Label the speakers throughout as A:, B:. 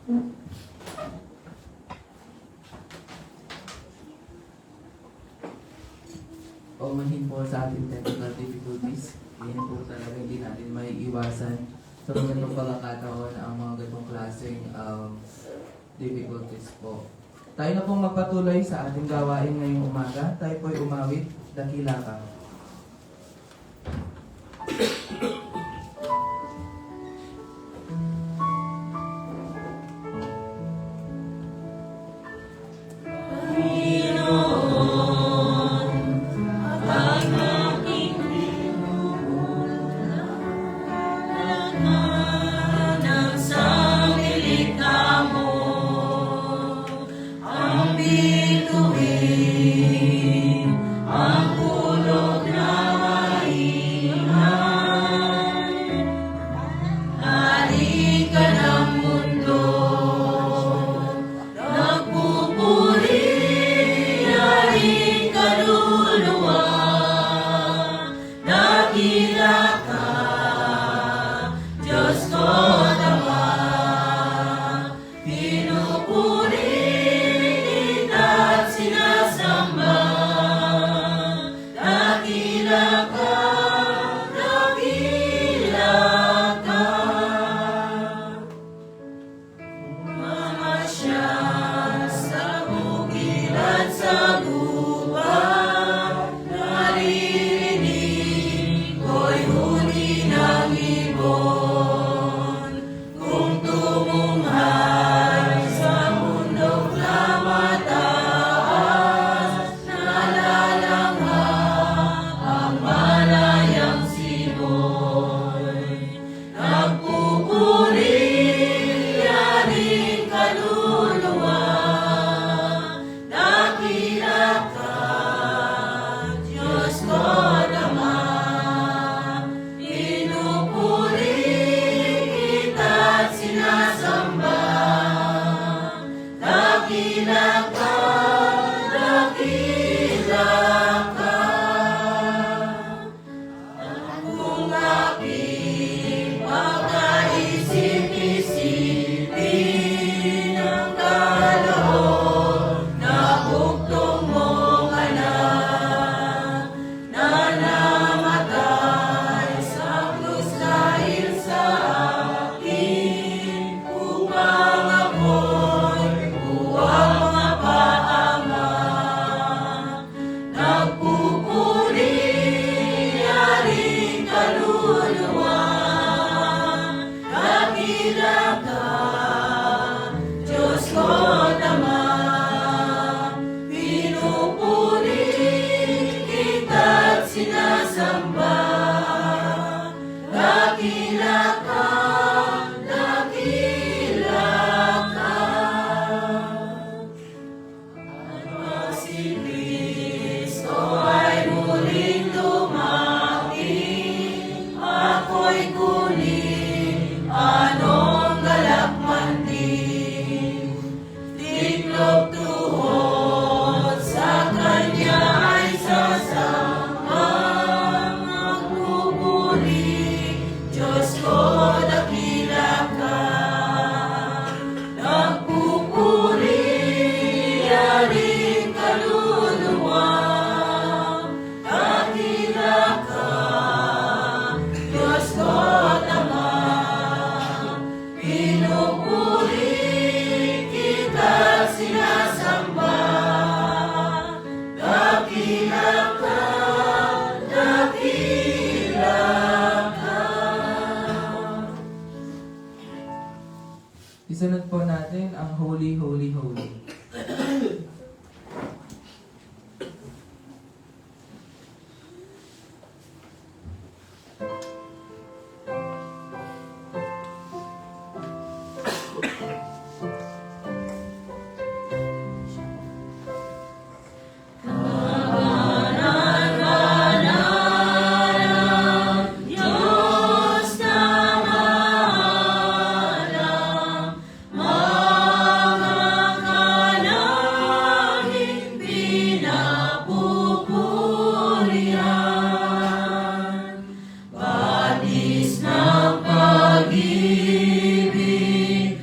A: Paumanhin po sa ating technical difficulties. Yan po talaga hindi natin may iwasan sa mga ganitong pagkakataon ang mga ganitong klaseng difficulties po. Tayo na pong magpatuloy sa ating gawain ngayong umaga. Tayo po'y umawit, dakila ka. Isunod po natin ang Holy, Holy, Holy.
B: Pag-ibig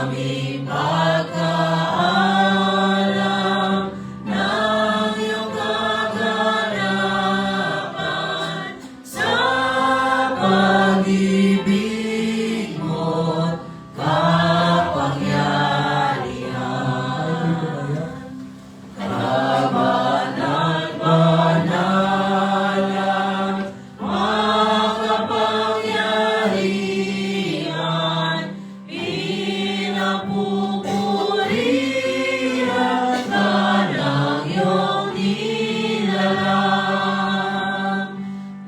B: aming pagkaalam ng iyong kaganapan sa pag-ibig mo't kapangyarihan. Kabanal-banalan, makapangyarihan, pinapupurihan ka ng iyong nilalang.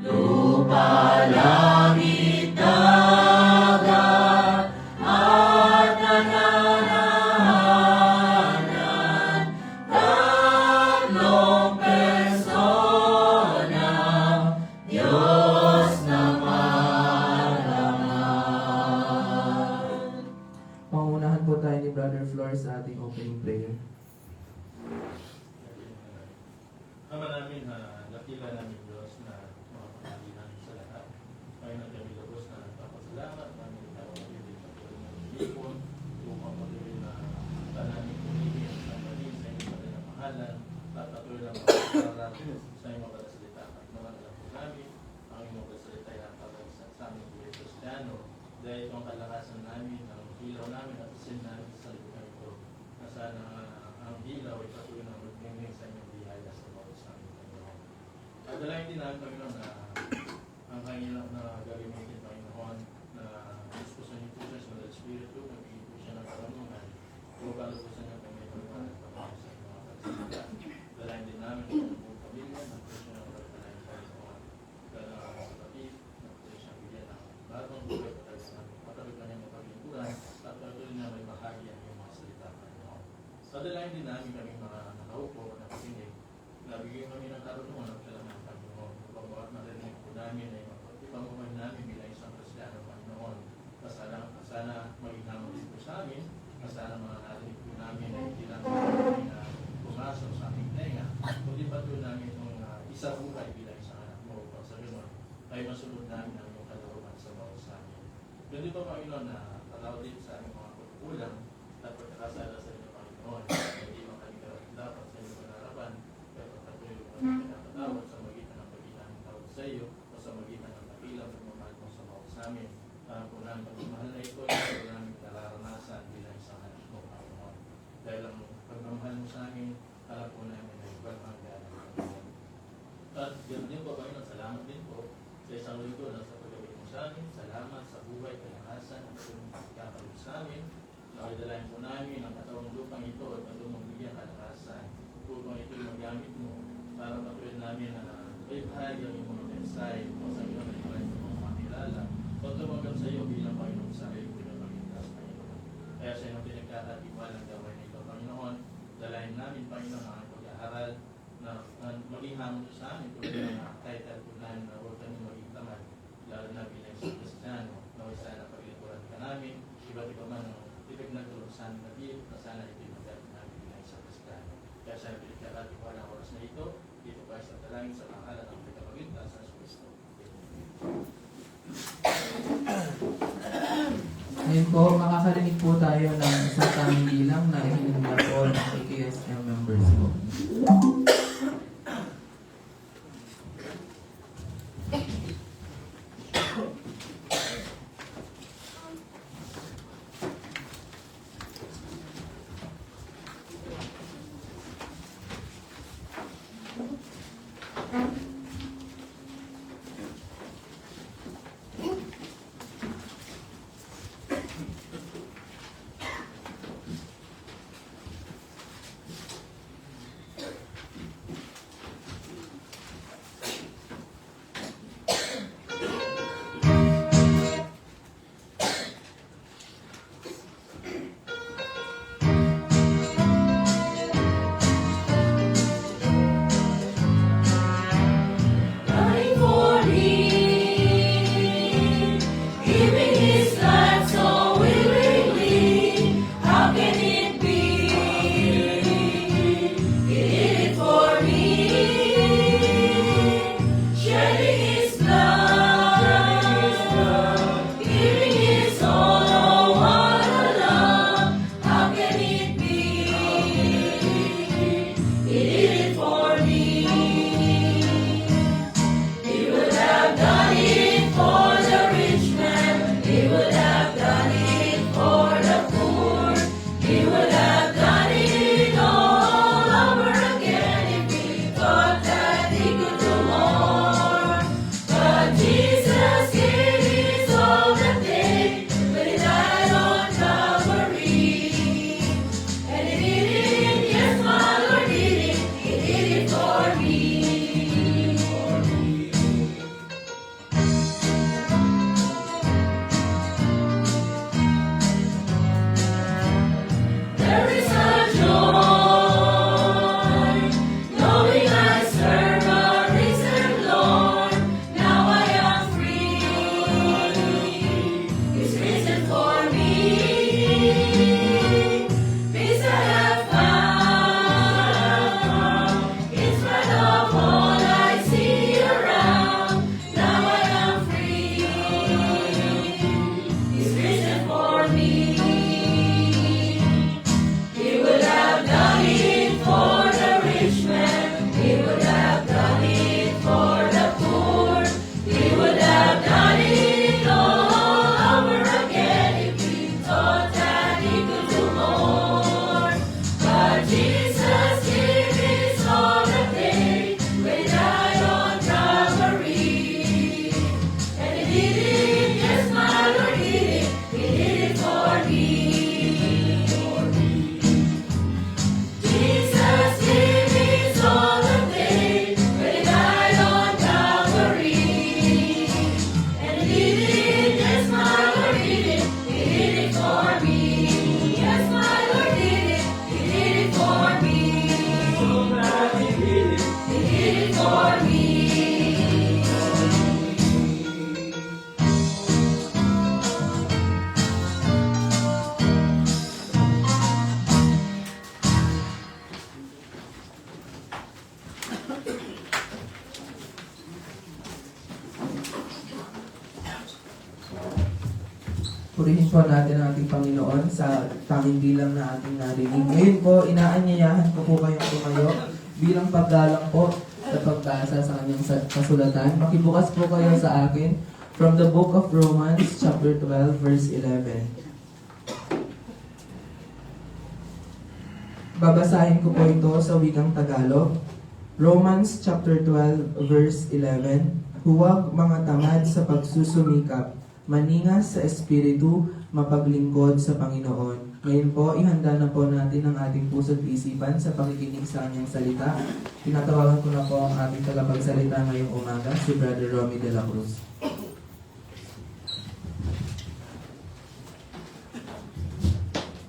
B: Lupa, langit, dagat, at nananahanan, tatlong persona, Diyos na marangal.
A: Pangunahan po tayo ni Brother Flor sa ating opening prayer.
C: Ama namin na dakila namin Diyos na makapanali namin sa lahat. Kaya na kami lubos na nagpapasalamat namin na pag-ibig sa tuloy ng Pilipon upang patuloy na namin pumili ang pagpalit sa inyong patuloy na mahalan at patuloy na pagpaparal sa inyong mga salita at mga alam po namin ang inyong mga salita ay nakapagsa sa aming buhay Kristiyano dahil ito ang kalakasan namin, ang ilaw namin at asin namin sa libutan ito na sana ang ilaw ay patuloy na magmuming sa inyong biyaya sa bawat sa aming Panginoon. At dalayan din namin Panginoon na ang kanyang na gagamitin Panginoon na disposan niyo po siya sa mga Espiritu, nagiging po siya ng karunungan, pukalusan niyo kami Panginoon at Panginoon sa inyong mga pagsalita. Dalayan din namin ang buong pamilya, na po siya ng pagkalayan Panginoon, sa kapatid, na po siya bigyan ng bagong buhay patuloy kanyang mapaglinturan at patuloy na may bahagi ang iyong mga salita Panginoon. Sa dalayan din namin kami mga nakaupo at nakikinig, nabigyan kami ng karunungan at kailangan ng Panginoon upang bawat marinig po namin ay mapagpipangkuhan namin bilang isang Kristiyano Panginoon. Sana maging hamon din po sa amin, sana mga narinig po namin ay hindi lang kami na pumasok sa aming tenga, kundi patuloy namin itong isa buhay bilang isang anak mo upang sa ganoon ay masunod namin ang iyong kalooban sa bawat sa amin. Doon din po Panginoon na tataw din sa aming mga pagkukulang at pagkakasala sa inyo Panginoon. Hindi man kami dapat sa inyong panarapan, pero patuloy po kami pinapatawad sa magitan ng pagkitan ng tawad sa iyo o sa magitan ng dakilang pagmamahal mo sa bawat sa amin. Kung namin pagmamahal na ito, ito namin nararanasan bilang isang anak mo Panginoon. Dahil ang pagmamahal mo sa amin, alam po namin na ibang hanggan ng Panginoon. At ganoon din po Panginoon, salamat din po sa isang linggo na sa paggawin mo sa amin. Salamat sa buhay, kalakasan at pagkakaroon sa amin. Nakidalayan po namin ang katawang lupang ito at patulong bigyan kalakasan upang ito'y magamit mo para patuloy namin na may bahagi ang iyong mga mensahe o sa iyong nalimutan ng mga makilala o tumagal sa iyo bilang Panginoon sa iyo pinapagligtas Panginoon. Kaya sa iyong pinagkakatiwalang gawin ito Panginoon, dalayan namin Panginoon ang pag-aaral na maging hamon sa amin kung kahit alpunan na huwag kami maging tamad lalo na bilang sa Kristiyano na huwag sana paglikuran ka namin iba't iba man ang ipinagtulong sa amin na biyo na sana ipinagdalin namin bilang sa Kristiyano. Kaya sa pinagkakatiwalang oras na ito, dito pa sa talangin sa pangalan ng pagkakagintang sa Kristo.
A: Ngayon po, makakarinig po tayo ng isang tamang bilang na ihinanda po ng AKSM members po.
B: He would have done it all over again if he thought that he could do more. But Jesus gave his all that day when he died on Calvary. And he did it, yes, my Lord did it. He did it for me. There is a joy, knowing I serve a risen Lord. Now I am free. He's risen for me. Peace I have found, in spite of all I see around. Now I am free. He's risen for me. He would have done it for the rich man. He would have done it for the poor. He would have done it all over again if he thought that he could do more. But Jesus gave his all that day when he died on Calvary. And he did it, yes, my Lord did it. He did it for me. Jesus gave his all that day when he died on Calvary. And he did it, yes, my Lord did it. He did it for me. Yes, my Lord did it. He did it for me. So glad he did it. He did it for me.
A: Purihin po natin ang ating Panginoon sa tanging bilang na ating narinig. Ngayon po, inaanyayahan ko po kayong tumayo bilang paggalang po sa pagbasa sa kanyang kasulatan. Makibukas po kayo sa akin from the book of Romans, chapter 12, verse 11. Babasahin ko po ito sa wikang Tagalog. Romans chapter 12, verse 11. Huwag mga tamad sa pagsusumikap, maningas sa espiritu, mapaglingkod sa Panginoon. Ngayon po, ihanda na po natin ang ating puso't isipan sa pakikinig sa kanyang salita. Tinatawagan ko na po ang ating tagapagsalita ngayong umaga, si Brother Romy de la Cruz.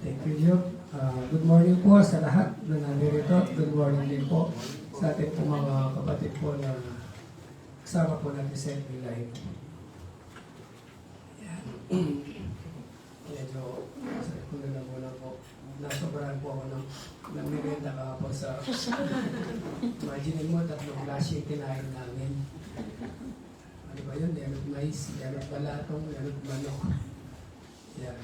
D: Thank you, Joe. Good morning po sa lahat na nandito. Good morning din po sa ating po mga kapatid po na kasama po natin sa FB Live. Yan. Medyo, kung na muna po, nasobrahan po ako ng merienda kahapon sa imagine mo, 3 klase yung kinain namin. Ano ba yun? Yanot mais, yanot balatong, yanot manok. Yan.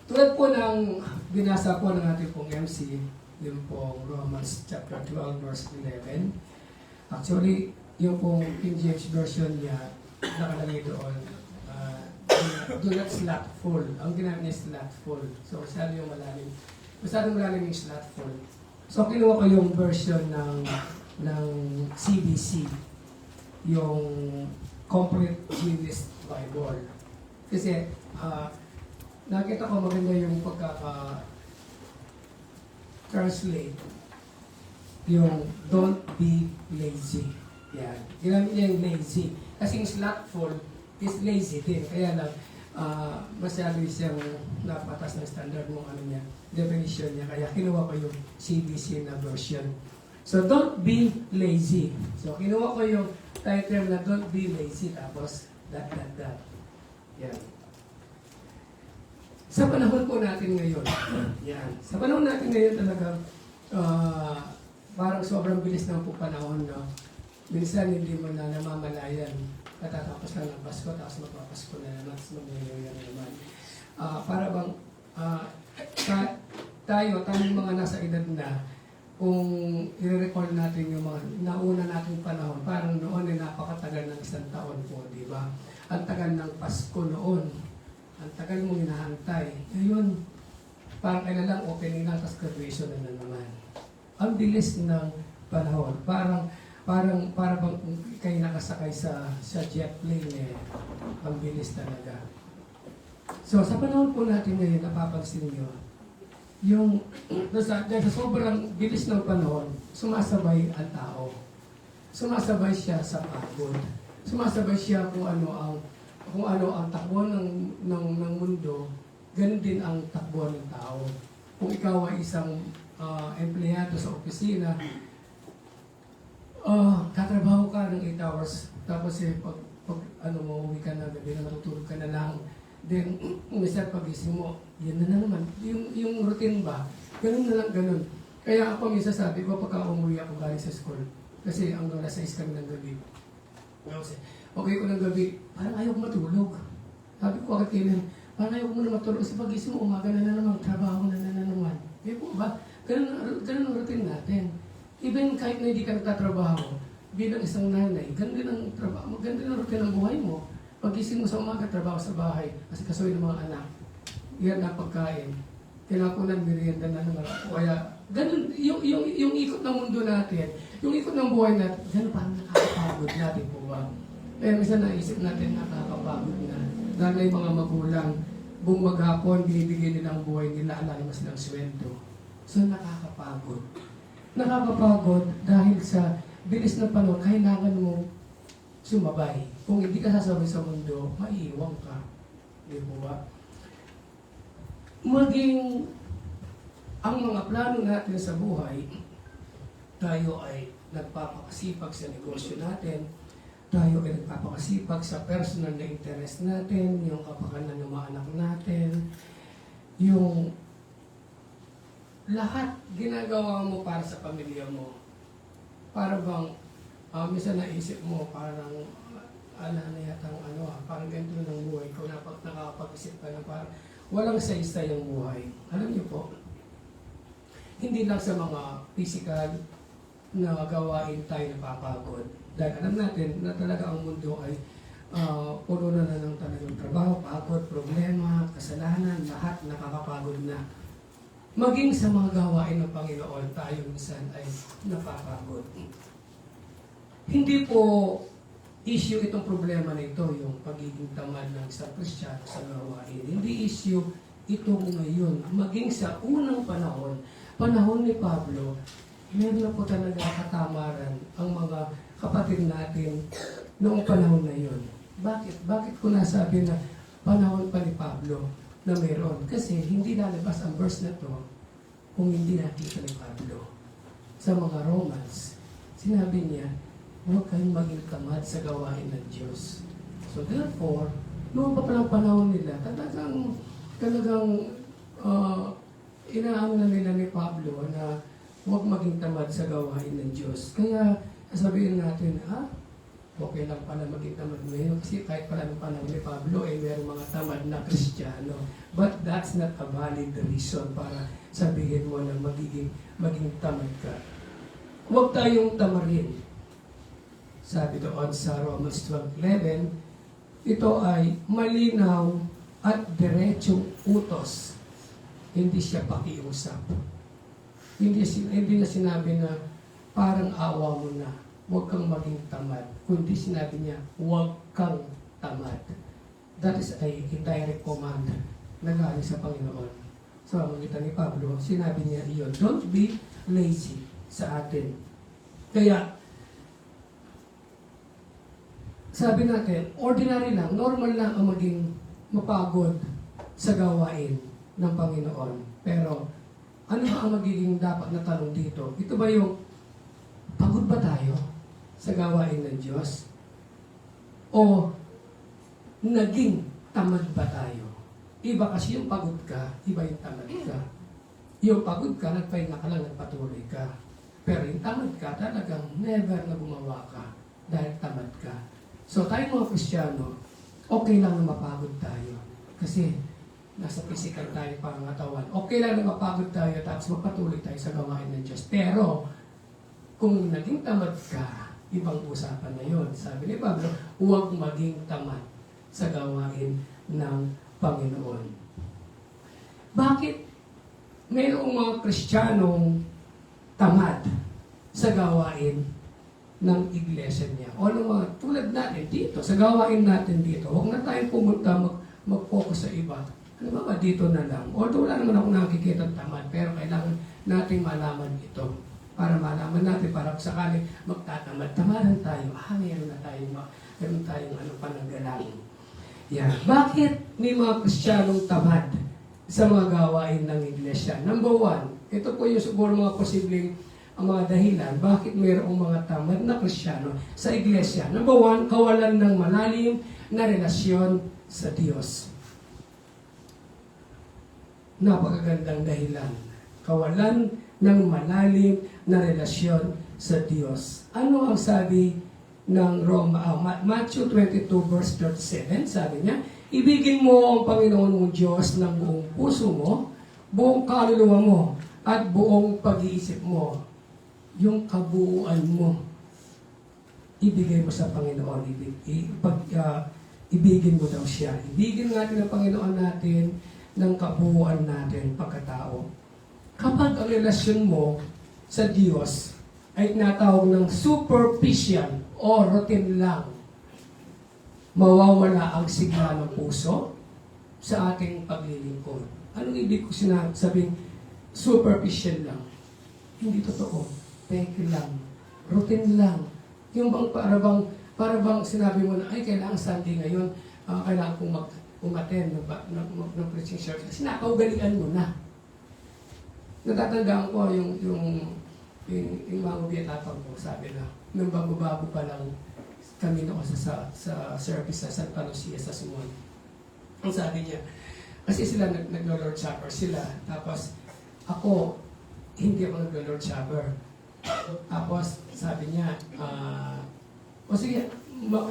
D: Tulad po ng binasa po ng ating pong MC, yung pong Romans chapter 12 verse 11. Actually, yung pong King James version niya, nakalagay doon, do not slothful. Ang ginamit niya slothful. So, masyado yung malalim. Masyado malalim yung slothful. So, kinuha ko yung version ng CBC, yung Complete Jewish Bible. Kasi, nakita ko maganda yung pagkaka-translate yung don't be lazy. Yan. Ginamit niya yung lazy. Kasi yung slothful is lazy din. Kaya lang, masyado siyang napatas ng standard mo ano niya, definition niya. Kaya kinuha ko yung CBC na version. So, don't be lazy. So, kinuha ko yung title na don't be lazy. Tapos, that. Yan. Sa panahon po natin ngayon, yan. Sa panahon natin ngayon talaga, parang sobrang bilis na po panahon, no? Minsan hindi mo na namamalayan. Katatapos lang ng Pasko, tapos magpapasko na naman, tapos mag-New na naman. Para bang, tayong mga nasa edad na, kung i-recall natin yung mga nauna nating panahon, parang noon ay napakatagal ng 1 taon po, di ba? Ang tagal ng Pasko noon. Ang tagal mong hinahantay. Ngayon, parang kailan lang opening lang, tapos graduation na naman. Ang bilis ng panahon. Parang bang kayo nakasakay sa jet plane eh. Ang bilis talaga. So, sa panahon po natin ngayon, napapansin nyo, yung dahil sa sobrang bilis ng panahon, sumasabay ang tao. Sumasabay siya sa pagod. Sumasabay siya kung ano ang takbo ng mundo, ganun din ang takbo ng tao. Kung ikaw ay isang empleyado sa opisina, katrabaho ka ng 8 hours, tapos pag uwi ka na gabi na matutulog ka na lang, then minsan pagising mo, yan na naman. Yung routine ba, ganun na lang, ganun. Kaya ako minsan sabi ko, pagka umuwi ako galing sa school, kasi hanggang alas 6 kami ng gabi. Okay ko ng gabi, parang ayaw ko matulog. Sabi ko agad kailan, parang ayaw ko muna matulog. Kasi pagising mo, umaga na naman, trabaho na naman. Eh po ba, ganun ang routine natin. Even kahit na hindi ka nagtatrabaho, bilang isang nanay, ganun din ang trabaho, ganun din ang routine ng buhay mo. Pagising mo sa umaga, trabaho sa bahay, kasi kasuhin ng mga anak. Yan na pagkain. Kinakunan, merienda na naman. Kaya, ganun, yung ikot ng mundo natin, yung ikot ng buhay natin, ganun parang nakakapagod natin po ba? Kaya minsan naisip natin nakakapagod na. Dahil yung mga magulang, buong maghapon, binibigyan nila ang buhay nila, alala mo silang sweldo. So nakakapagod. Nakakapagod dahil sa bilis ng panahon, kailangan mo sumabay. Kung hindi ka sasabay sa mundo, maiiwan ka. Di po ba? Maging ang mga plano natin sa buhay, tayo ay nagpapakasipag sa negosyo natin, tayo ay nagpapakasipag sa personal na interest natin, yung kapakanan ng mga anak natin, yung lahat ginagawa mo para sa pamilya mo. Para bang, minsan naisip mo, parang, parang ganito ng buhay ko, nakakapag-isip ka na parang walang saysay ang buhay. Alam niyo po, hindi lang sa mga physical na gawain tayo napapagod. Dahil alam natin na talaga ang mundo ay puno na ng talagang trabaho, pagod, problema, kasalanan, lahat nakakapagod na. Maging sa mga gawain ng Panginoon, tayo minsan ay napapagod. Hindi po issue itong problema na ito, yung pagiging tamad ng isang Kristiyano sa gawain. Hindi issue ito ngayon. Maging sa unang panahon ni Pablo, meron na po talaga katamaran ang mga kapatid natin noong panahon na yun. Bakit? Bakit ko nasabi na panahon pa ni Pablo na meron? Kasi hindi lalabas ang verse na to kung hindi nakita ni Pablo. Sa mga Romans, sinabi niya, huwag kayong maging tamad sa gawain ng Diyos. So therefore, noong pa palang panahon nila, talagang inaano na nila ni Pablo na huwag maging tamad sa gawain ng Diyos. Kaya sabihin natin, okay lang pala maging tamad ngayon kasi kahit pala ng panahon ni Pablo ay mayroong mga tamad na Kristiyano. But that's not a valid reason para sabihin mo na maging tamad ka. Huwag tayong tamarin. Sabi doon sa Romans 12:11, ito ay malinaw at diretsong utos. Hindi siya pakiusap. Hindi na sinabi na parang awa mo na, huwag kang maging tamad. Kundi sinabi niya, huwag kang tamad. That is a direct command na galing sa Panginoon. Sa pamamagitan ni Pablo, sinabi niya iyon, don't be lazy sa atin. Kaya, sabi natin, ordinary lang, normal lang ang maging mapagod sa gawain ng Panginoon. Pero, ano ba ang magiging dapat na tanong dito? Ito ba yung, pagod ba tayo sa gawain ng Diyos? O, naging tamad ba tayo? Iba kasi yung pagod ka, iba yung tamad ka. Yung pagod ka, nagpahinga ka lang, nagpatuloy ka. Pero yung tamad ka, talagang never na gumawa ka dahil tamad ka. So tayong mga Kristiyano, okay lang na mapagod tayo. Kasi nasa physical tayo pangatawan. Okay lang na mapagod tayo tapos magpatuloy tayo sa gawain ng Diyos. Pero kung naging tamad ka, ibang usapan na yun. Sabi ni Pablo, huwag maging tamad sa gawain ng Panginoon. Bakit mayroong mga Kristiyanong tamad sa gawain ng iglesia niya? O ng mga tulad natin dito, sa gawain natin dito, huwag na tayong pumunta mag-focus sa iba. Ano ba dito na lang? Although wala naman ako nakikita ng tamad, pero kailangan nating malaman ito. Para malaman natin, para kung sakali magtatamad, tamaran tayo. Meron tayong pananggalang. Yan. Bakit may mga Kristiyanong tamad sa mga gawain ng iglesia? Number one, ito po yung siguro mga posibleng ang mga dahilan bakit mayroong mga tamad na Kristiyano sa iglesia. Number one, kawalan ng malalim na relasyon sa Diyos. Napakagandang dahilan. Kawalan ng malalim na relasyon sa Diyos. Ano ang sabi ng Matthew 22 verse 37? Sabi niya, ibigin mo ang Panginoon mong Diyos ng buong puso mo, buong kaluluwa mo, at buong pag-iisip mo. Yung kabuuan mo, ibigay mo sa Panginoon. Ibigin mo daw siya. Ibigin natin ang Panginoon natin ng kabuuan natin pagkatao. Kapag ang relasyon mo sa Diyos ay tinatawag ng superficial o routine lang, mawawala ang sigla ng puso sa ating paglilingkod. Anong ibig ko sabing superficial lang? Hindi totoo. Peke lang. Routine lang. Yung bang para bang sinabi mo na, ay, kailangan Sunday ngayon, kailangan kong umattend ng preaching service. Kasi nakaugalian mo na. Natatandaan ko yung mga ubiyatapang ko, sabi na, nung bago-bago pa lang kami noon sa service sa Santa Lucia sa Sumon. Ang sabi niya, kasi sila nag-Lord Supper sila, tapos ako, hindi ako nag-Lord Supper. Tapos sabi niya, o sige,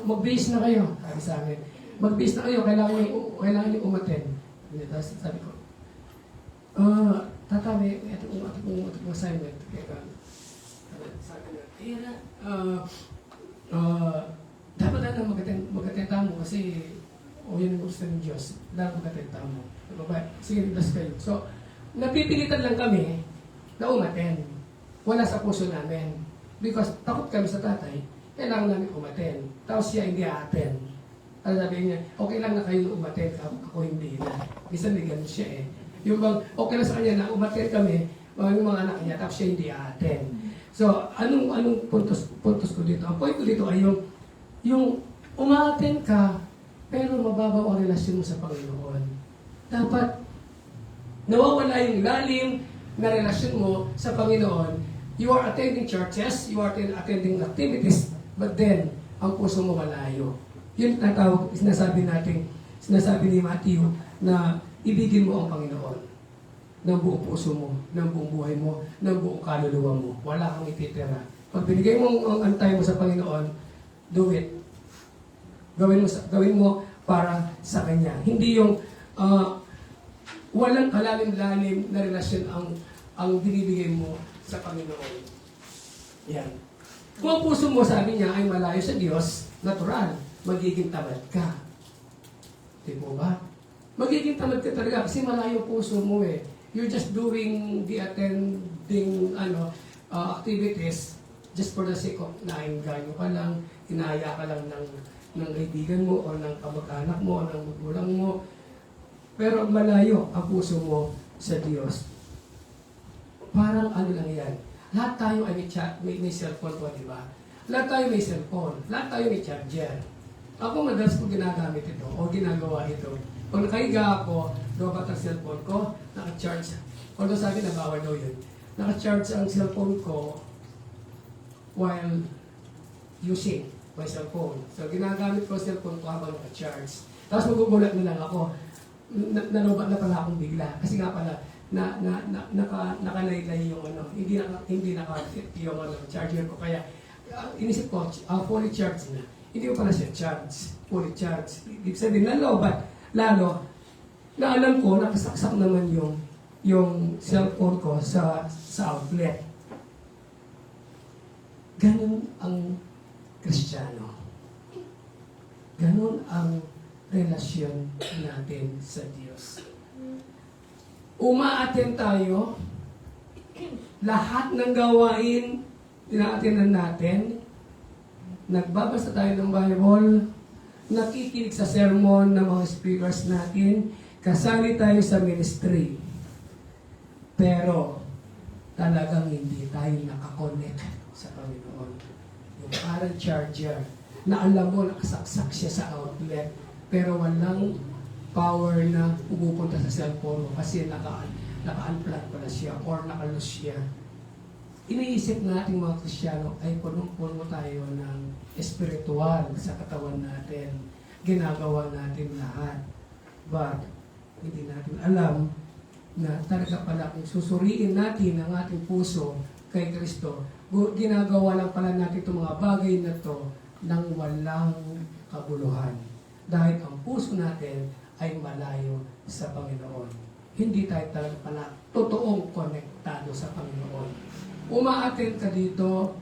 D: mag-base na kayo, sabi sa amin. Mag-base na kayo, kailangan niyo umattend. Tapos sabi ko, Tata, ito kong assignment. Kaya sabi niya, dapat na mag-attend mo kasi yun ang gusto ng Diyos. Dapat mag-attend mo. Sige, bless kayo. So, napipilitan lang kami na umattend. Wala sa puso namin. Because takot kami sa tatay, kailangan namin umattend. Tapos siya hindi a-attend. At sabi niya, okay lang na kayo umattend, ako hindi na. Minsan may ganun siya eh. Yung bang, okay lang sa kanya na umattend kami, yung mga anak niya, tapos siya hindi a-attend. So, anong puntos ko dito? Ang point ko dito ay yung umattend ka, pero mababaw ang relasyon mo sa Panginoon. Dapat, nawawala yung lalim na relasyon mo sa Panginoon. You are attending churches, you are attending activities, but then, ang puso mo malayo. Yun natawag, sinasabi ni Matthew, na ibigin mo ang Panginoon ng buong puso mo, ng buong buhay mo, ng buong kaluluwa mo. Wala kang ititira. Pag binigay mo ang antay mo sa Panginoon, do it. Gawin mo para sa Kanya. Hindi yung walang kalalim-lalim na relasyon ang binibigay mo sa Panginoon. Yan. Kung ang puso mo, sabi niya, ay malayo sa Diyos, natural, magiging tamad ka. Di po ba? Magiging tamad ka talaga kasi malayo puso mo eh. You're just doing the attending activities just for the sake of nainganyo ka lang, inaya ka lang ng kaibigan mo o ng kamag-anak mo o ng magulang mo. Pero malayo ang puso mo sa Diyos. Parang ano lang yan. Lahat tayo ay may cellphone po, di ba? Lahat tayo may cellphone. Lahat tayo may charger. Ako madalas ko ginagamit ito o ginagawa ito. Pag nakahiga ako, lobat ang cellphone ko, naka-charge. Although sabi na bawal daw yun. Naka-charge ang cellphone ko while using my cellphone. So ginagamit ko ang cellphone ko habang naka-charge. Tapos magugulat na lang ako. Nalobat na pala akong bigla. Kasi nga pala, nakalaylay yung hindi naka-fit yung charger ko. Kaya inisip ko, fully charged na. Hindi ko pala siya charge. Fully charged. Ibig sabihin, nalobat. Lalo, na alam ko, nakasaksak naman yung cellphone ko sa outlet. Ganun ang Kristiyano. Ganun ang relasyon natin sa Diyos. Umaattend tayo, lahat ng gawain tinaatinan natin, nagbabasa tayo ng Bible, nakikinig sa sermon ng mga speakers natin, kasali tayo sa ministry. Pero, talagang hindi tayo nakakonect sa Panginoon. Yung parang charger, na alam mo, nakasaksak siya sa outlet, pero walang power na pupunta sa cellphone mo kasi naka-unplug pala siya or naka-lose siya. Iniisip natin mga Kristiyano ay punong-puno tayo ng espiritual sa katawan natin. Ginagawa natin lahat. But, hindi natin alam na talaga pala kung susuriin natin ang ating puso kay Kristo, ginagawa lang pala natin itong mga bagay na to nang walang kabuluhan. Dahil ang puso natin ay malayo sa Panginoon. Hindi tayo talaga pala totoong konektado sa Panginoon. Umaattend ka dito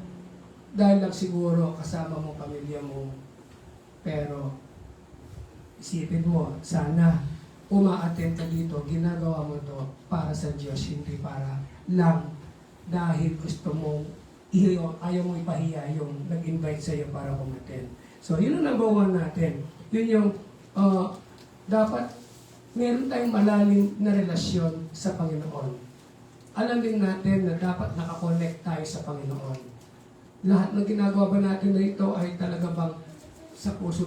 D: dahil lang siguro kasama mo pamilya mo. Pero isipin mo, sana umaattend ka dito, ginagawa mo to para sa Diyos, hindi para lang dahil gusto mong ayaw mong ipahiya yung nag-invite sa iyo para umattend. So, yun ang number one natin. Yun yung dapat meron tayong malalim na relasyon sa Panginoon. Alamin natin na dapat nakakonect tayo sa Panginoon. Lahat ng ginagawa ba natin na ito ay talaga bang sa puso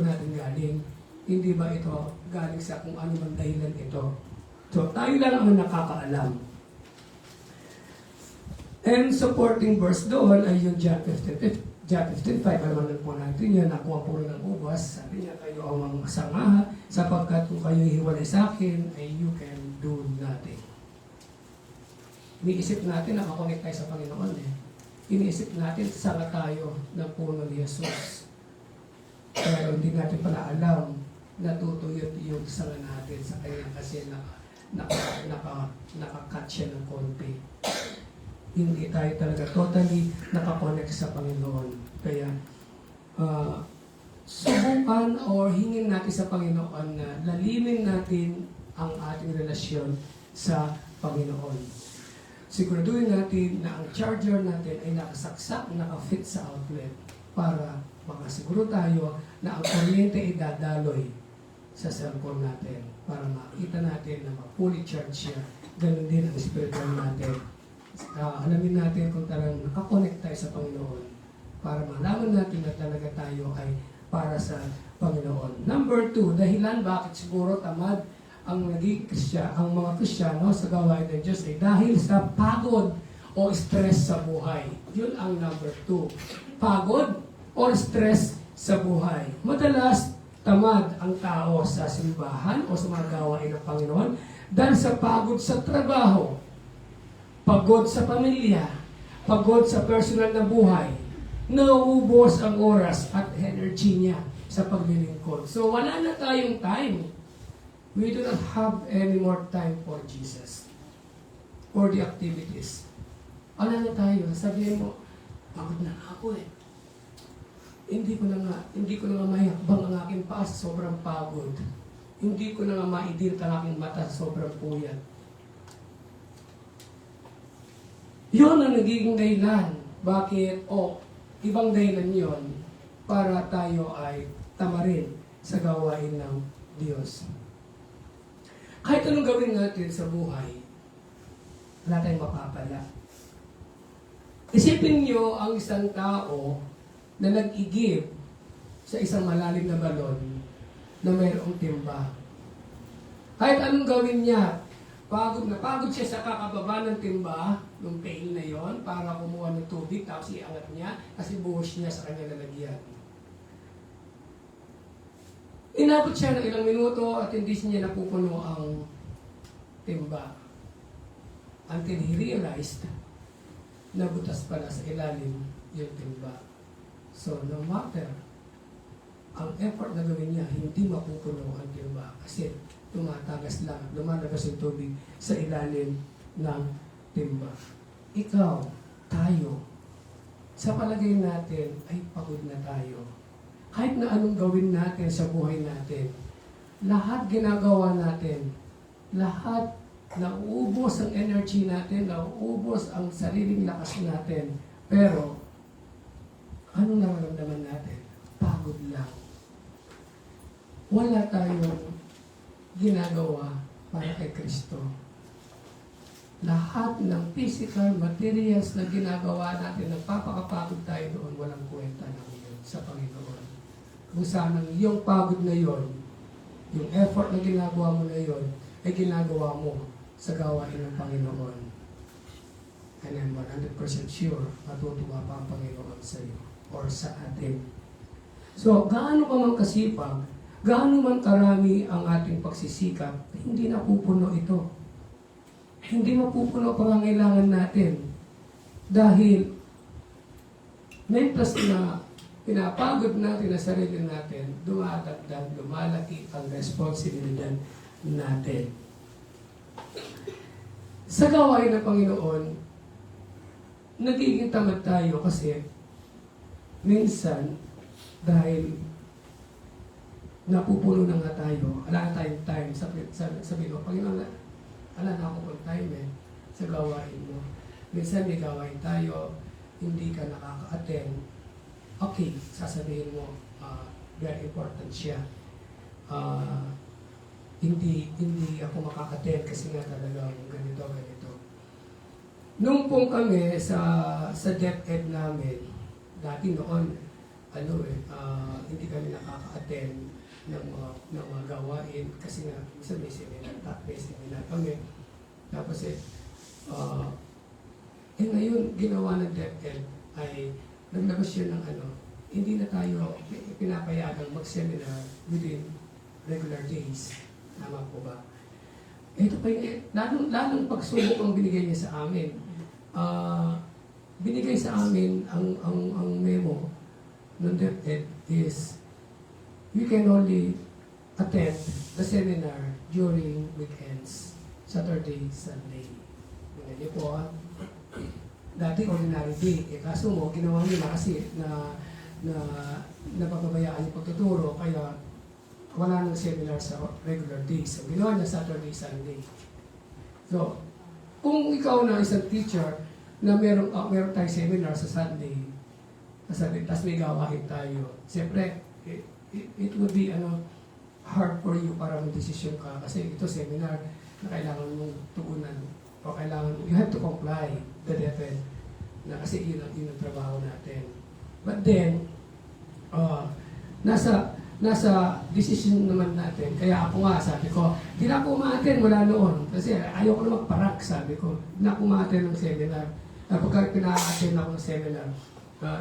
D: natin galing? Hindi ba ito galing sa kung ano man dahilan ito? So, tayo lang ang nakakaalam. And supporting verse doon ay yung John 15:5. Alam po natin yan, nakuha po rin ng ubas. Sabi niya, kayo ang mga sanga, sapagkat kung kayo hiwalay sa akin, ay you can do nothing. Iniisip natin, nakakonect tayo sa Panginoon eh. Iniisip natin, sanga tayo ng puno ni Jesus. Pero hindi natin pala alam, natutuyot yung sanga natin sa kanya kasi nakakat siya ng konti. Hindi tayo talaga totally nakakonect sa Panginoon. Kaya, subukan or hingin natin sa Panginoon na lalimin natin ang ating relasyon sa Panginoon. Siguraduhin natin na ang charger natin ay nakasaksak, nakafit sa outlet para makasiguro tayo na ang kuryente ay dadaloy sa cellphone natin para makita natin na ma-fully charge siya. Ganun din ang spiritual natin. Alamin natin kung talagang nakakonect tayo sa Panginoon para malaman natin na talaga tayo ay para sa Panginoon. Number 2, dahilan bakit siguro tamad ang mga Kristiyano sa gawain ng Diyos ay dahil sa pagod o stress sa buhay. Yun ang number 2. Pagod o stress sa buhay. Madalas, tamad ang tao sa simbahan o sa mga gawain ng Panginoon dahil sa pagod sa trabaho, pagod sa pamilya, pagod sa personal na buhay, nauubos ang oras at energy niya sa paglilingkod. So wala na tayong time. We do not have any more time for Jesus, for the activities. Wala na tayo. Sabihin mo, pagod na ako eh. Hindi ko na nga mahihakbang ang aking paa sa sobrang pagod. Hindi ko na nga maidirit ang aking mata sa sobrang puyat. Yun ang nagiging dahilan. Bakit? Ibang dahilan yon para tayo ay tamarin sa gawain ng Diyos. Kahit anong gawin natin sa buhay, wala tayong mapapala. Isipin niyo ang isang tao na nag-igib sa isang malalim na balon na mayroong timba. Kahit anong gawin niya, pagod siya sa kakababa ng timba, ng pail na yon para kumuha ng tubig, tapos iangat niya kasi buhos niya sa kanyang lalagyan. Inabot siya ng ilang minuto at hindi niya napupuno ang timba. Until he realized na butas pala sa ilalim yung timba. So no matter ang effort na gawin niya, hindi mapupuno ang timba kasi tumatagas lang, lumalabas yung tubig sa ilalim ng timba. Ikaw, tayo, sa palagay natin ay pagod na tayo. kahit na anong gawin natin sa buhay natin, lahat ginagawa natin, lahat nauubos ang energy natin, nauubos ang sariling lakas natin. Pero, anong nararamdaman natin? Pagod lang. Wala tayong ginagawa para kay Kristo. Lahat ng physical materials na ginagawa natin, nagpapakapagod tayo doon, walang kwenta na yun sa Panginoon. Kung saan ang iyong pagod na yon, yung effort na ginagawa mo na yon, ay ginagawa mo sa gawain ng Panginoon. And I'm 100% sure matutuwa pa ang Panginoon sa iyo or sa atin. So, gaano ka man kasipag, gaano man karami ang ating pagsisikap, hindi napupuno ito. Hindi mapupuno ang pangangailangan natin. Dahil may plus na pinapagod natin na sarili natin, dumadagdag, lumalaki ang responsibilidad natin. Sa gawain ng Panginoon, nagiging tamad tayo kasi minsan, dahil napupuno na nga tayo, wala na tayong time, sabi ko, Panginoon, wala na ako kung time sa gawain mo. Minsan may gawain tayo, hindi ka nakaka-attend. Okay, sasabihin mo, very important siya. Hindi ako makaka-attend kasi nga talagang ganito. Nung pong kami sa DepEd namin, dati noon, hindi kami nakaka-attend ng mga gawain kasi nga minsan may seminar kami. Tapos ngayon ginawa ng DepEd ay naglabas yun ng hindi na tayo pinapayagang mag-seminar within regular days. Tama po ba? Ito pa yung lalong pagsubok ang binigay niya sa amin. Binigay sa amin ang memo ng DepEd is we can only attend the seminar during weekends, Saturday, Sunday. Ganyan po dati ordinary day. Kaso mo, ginawa nila kasi na napapabayaan yung pagtuturo, kaya wala nang seminar sa regular days. So, ginawa niya Saturday, Sunday. So, kung ikaw na isang teacher na meron tayong seminar sa Sunday, tapos may gawain tayo, siyempre, it would be hard for you para mag-desisyon ka kasi ito seminar na kailangan mong tugunan o kailangan you have to comply the DepEd na kasi yun ang trabaho natin. But then, nasa decision naman natin. Kaya ako nga, sabi ko, di na ako ma-attend mula noon. Kasi ayoko na magparak, sabi ko. Di na ako ma-attend ng seminar. Pagka pina-attend ako ng seminar,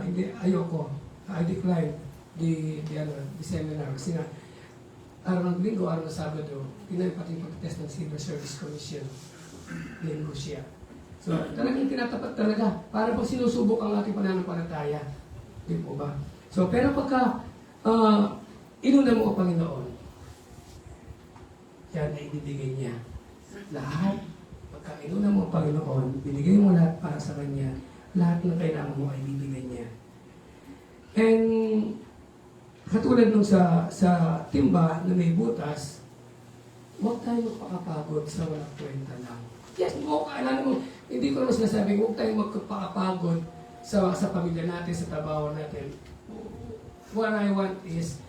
D: hindi, ayoko. I decline the seminar. Kasi nga, araw ng linggo, araw ng Sabado, pinay pati pag-test ng Civil Service Commission. Linggo siya. So, talagang tinatapat talaga. Para pag sinusubok ang ating pananampalataya. Di po ba? So, pero pagka inuna mo ang Panginoon, yan ay ibibigay niya. Lahat, pagka inuna mo ang Panginoon, binigay mo lahat para sa Kanya, lahat ng kailangan mo ay ibibigay niya. And, katulad nung sa timba na may butas, huwag tayo magpakapagod sa walang kwenta lang. Yes, alam mo, hindi ko naman sinasabi, huwag tayo magpakapagod sa pamilya natin, sa trabaho natin. What I want is,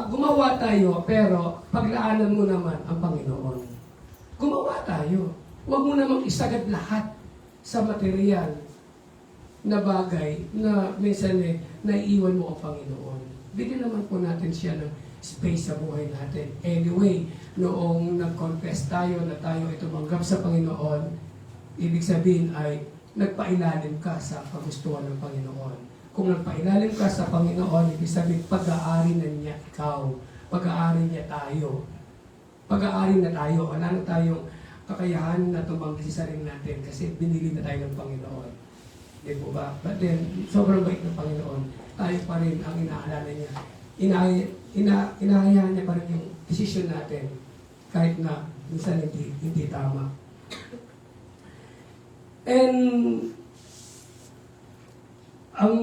D: gumawa tayo, pero paglaanan mo naman ang Panginoon. Gumawa tayo. Huwag mo namang isagad lahat sa material na bagay na minsan naiiwan mo ang Panginoon. Bigyan naman po natin siya ng space sa buhay natin. Anyway, noong nag-confess tayo na tayo ay tumanggap sa Panginoon, ibig sabihin ay nagpailalim ka sa kagustuhan ng Panginoon. Kung nagpailalim ka sa Panginoon, ibig sabihin pag-aari na niya ikaw, pag-aari niya tayo. Pag-aari na tayo, wala na tayong kakayahan na tumanggi sa sarili natin kasi binili na tayo ng Panginoon. Di po ba? But then, sobrang bait ng Panginoon, tayo pa rin ang inaalala niya. Inahayaan niya pa rin yung desisyon natin kahit na minsan hindi tama. And Ang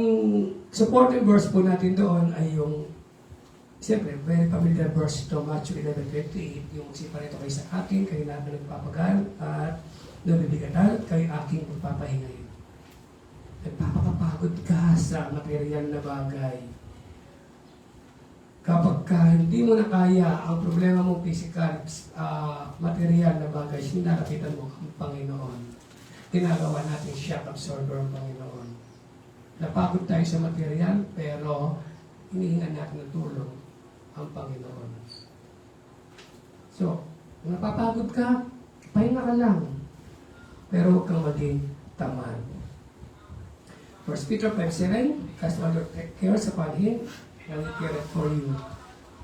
D: supporting verse po natin doon ay yung, siyempre, very familiar verse to Matthew 11:28, yung siparito kayo sa akin, kayo lahat na nagpapagal at nabibigatan, kayo aking magpapahingayin. Nagpapapagod ka sa material na bagay. Kapag hindi mo na kaya ang problema mo physical, material na bagay, sinalapitan mo ang Panginoon. Ginagawa natin shock absorber ang Panginoon. Napagod tayo sa material, pero hinihingan natin ng tulong ang Panginoon. So, kung napapagod ka, pahinga ka lang. Pero huwag kang maging tamad. 1 Peter 5:7, cast all your cares upon Him, and He careth for you.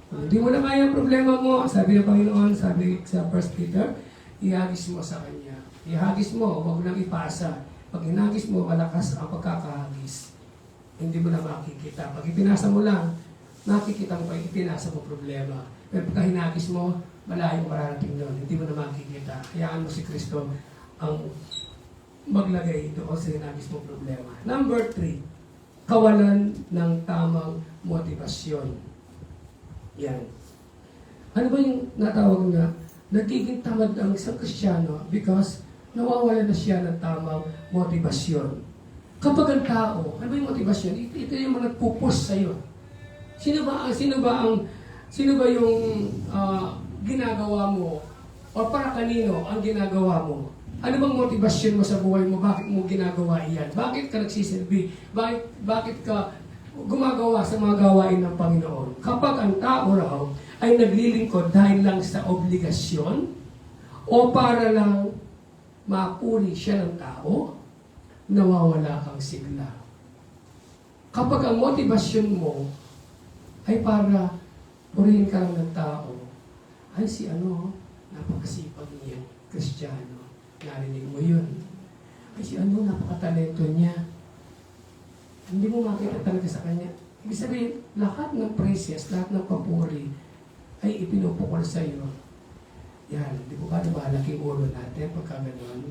D: Kung hindi mo na kaya ang problema mo, sabi ng Panginoon, sabi sa 1 Peter, ihagis mo sa Kanya. Ihagis mo, huwag nang ipasa. Pag hinagis mo, malakas ang pagkakahagis. Hindi mo na makikita. Pag ipinasa mo lang, nakikita mo pa ipinasa mo problema. Pero pag hinagis mo, malayo mararating doon. Hindi mo na makikita. Hayaan mo si Kristo ang maglagay doon sa hinagis mo problema. Number 3, kawalan ng tamang motivasyon. Yan. Ano ba yung natawag na nagiging tamad ang isang Kristiyano because nawawala na siya ng tamang motivasyon. Kapag ang tao, ano ba yung motivasyon? Ito yung mga nagpupush sa'yo. Sino ba yung ginagawa mo? O para kanino ang ginagawa mo? Ano bang motivasyon mo sa buhay mo? Bakit mo ginagawa iyan? Bakit ka nagsisilbi? Bakit ka gumagawa sa mga gawain ng Panginoon? Kapag ang tao raw ay naglilingkod dahil lang sa obligasyon o para lang mapuri siya ng tao, nawawala ang sigla. Kapag ang motivasyon mo ay para purihin ka lang ng tao, ay si napakasipag niya, Kristiyano. Narinig mo yun. Ay si napakatalento niya. Hindi mo makita talaga sa kanya. Ibig sabihin, lahat ng praises, lahat ng papuri ay ipinupukol sa iyo. Yan, di ba malaking ulo natin pagka gano'n?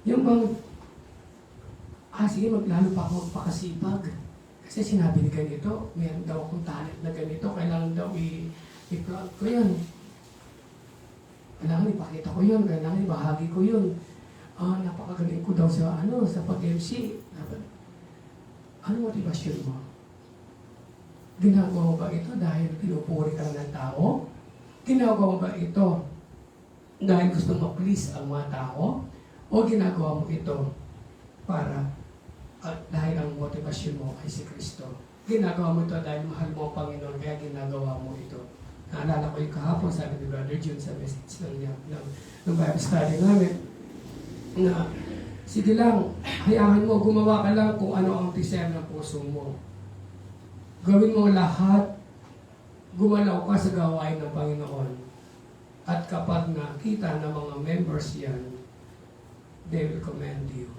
D: Yung bang, sige, maglalo pa ako magpakasipag. Kasi sinabi ni ganito, mayroon daw akong talent na ganito, kailangan daw i-plug ko yun. Kailangan ipakita ko yun, kailangan ibahagi ko yun. Napakagaling ko daw sa pag-MC. Ano motivasyon mo? Ginagawa mo ba ito dahil pinupuri ka ng tao? Ginagawa mo ba ito dahil gusto mo please ang mga tao? O ginagawa mo ito para dahil ang motivasyon mo ay si Kristo? Ginagawa mo ito dahil mahal mo ang Panginoon, kaya ginagawa mo ito. Naalala ko yung kahapon, sabi ni Brother June sa message ng Bible study namin, na sige lang, hayaan mo, gumawa ka lang kung ano ang desire ng puso mo. Gawin mo lahat, gumalaw ka sa gawain ng Panginoon. At kapag nakita ng mga members yan, they will commend you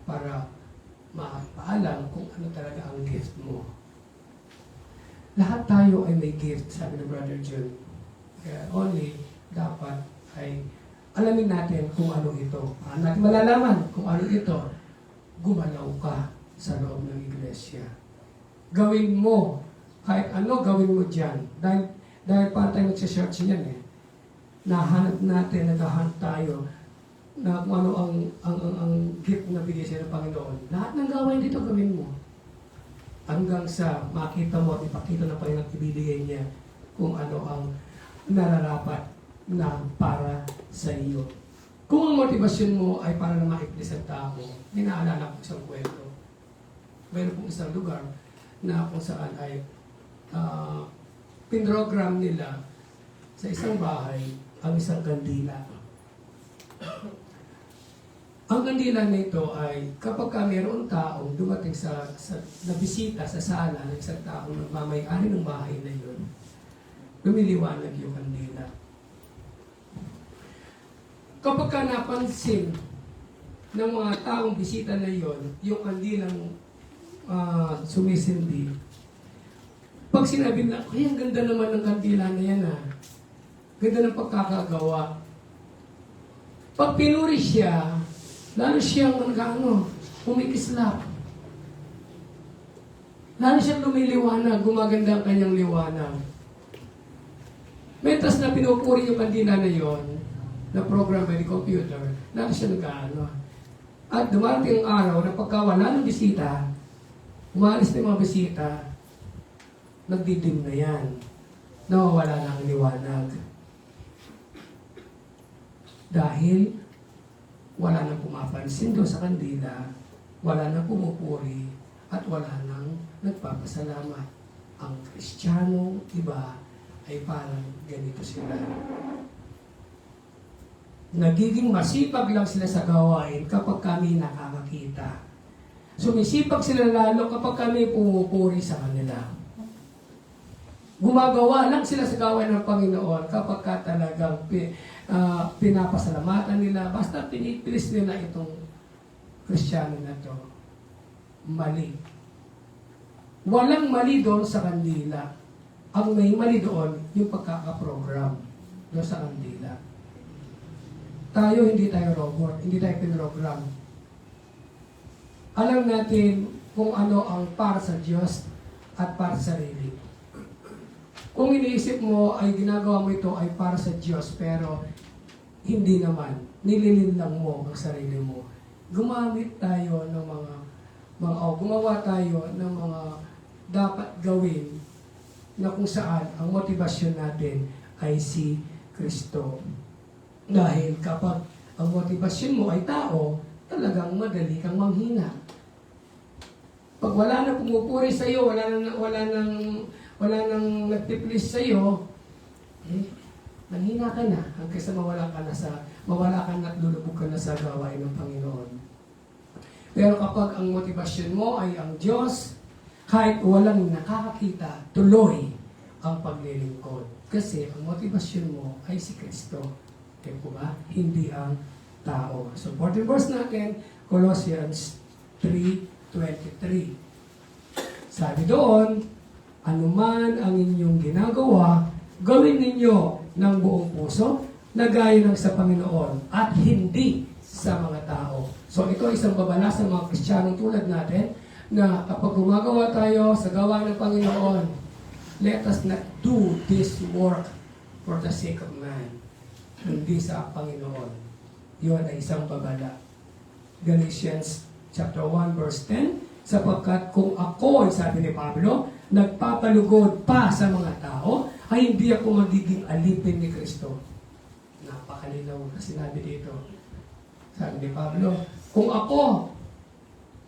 D: para mapaalam kung ano talaga ang gift mo. Lahat tayo ay may gift, sabi ng Brother John. Kaya only dapat ay alamin natin kung ano ito. Natin malalaman kung ano ito. Gumalaw ka sa loob ng iglesia. Gawin mo, kahit ano gawin mo dyan. Dahil para tayo nagsisearch niyan nahanap natin, naghahanap tayo na kung ano ang gift na bigay sa ng Panginoon. Lahat ng gawain dito gawin mo. Hanggang sa makita mo at ipakita ng Panginoon ibibigay niya kung ano ang nararapat na para sa iyo. Kung ang motivasyon mo ay para na maiplis ang tao, ninaalala ko isang kwento. Meron pong isang lugar na kung saan ay pinrogram nila sa isang bahay ang isang kandila. Ang kandila nito ay kapag mayroong taong dumating na bisita sa sala ng isang taong nagmamay-ari ng bahay na yun, lumiliwanag yung kandila. Kapag napansin ng mga taong bisita na yon, yung kandilang sumisindi, pag sinabi na, ay, ang ganda naman ng kandila na yan ganda ng pagkakagawa. Pag pinuri siya, lalo siyang umikislap. Lalo siyang lumiliwanag, gumaganda ang kanyang liwanag. Mentas na pinupuri yung kandila na yon, na program by the computer, lalo siya nag-ano. At dumarating ang araw na pagka wala ng bisita, umalis na yung mga bisita, nagdidim na yan. Nawawala na ang liwanag. Dahil wala nang pumapansin doon sa kandila, wala nang pumupuri, at wala nang nagpapasalamat. Ang Kristiyano, iba, ay parang ganito sila. Nagiging masipag lang sila sa gawain kapag kami nakakakita. Sumisipag sila lalo kapag kami pumupuri sa kanila. Gumagawa lang sila sa gawain ng Panginoon kapag ka talagang pinapasalamatan nila. Basta pinipilis nila itong Kristiyano na to. Mali. Walang mali doon sa kandila. Ang may mali doon, yung pagkakaprogram doon sa kandila. Tayo, hindi tayo robot, hindi tayo pinrogram. Alam natin kung ano ang para sa Diyos at para sa sarili. Kung iniisip mo ay ginagawa mo ito ay para sa Diyos, pero hindi naman, nililin lang mo ang sarili mo. Gumamit tayo ng gumawa tayo ng mga dapat gawin na kung saan ang motivasyon natin ay si Kristo. Dahil kapag ang motivasyon mo ay tao, talagang madali kang manghina. Pag wala na pumupuri sa iyo, wala nang nagtiplis sa iyo, nanghina ka na hanggang sa mawala ka na at lulubog ka na sa gawain ng Panginoon. Pero kapag ang motivasyon mo ay ang Diyos, kahit walang nakakakita, tuloy ang paglilingkod. Kasi ang motivasyon mo ay si Kristo. Kaya po ba? Hindi ang tao. So, 14 verse natin, Colossians 3:23. Sabi doon, anuman ang inyong ginagawa, gawin ninyo ng buong puso, na gaya ng sa Panginoon, at hindi sa mga tao. So, ito ay isang babala sa mga Kristiyanong tulad natin, na kapag gumagawa tayo sa gawain ng Panginoon, let us not do this work for the sake of man, hindi sa Panginoon. Yun ay isang babala. Galatians chapter 1 verse 10, sapagkat kung ako, sabi ni Pablo, nagpapalugod pa sa mga tao, ay hindi ako magiging alipin ni Kristo. Napakalinaw na sinabi dito. Sabi ni Pablo, kung ako,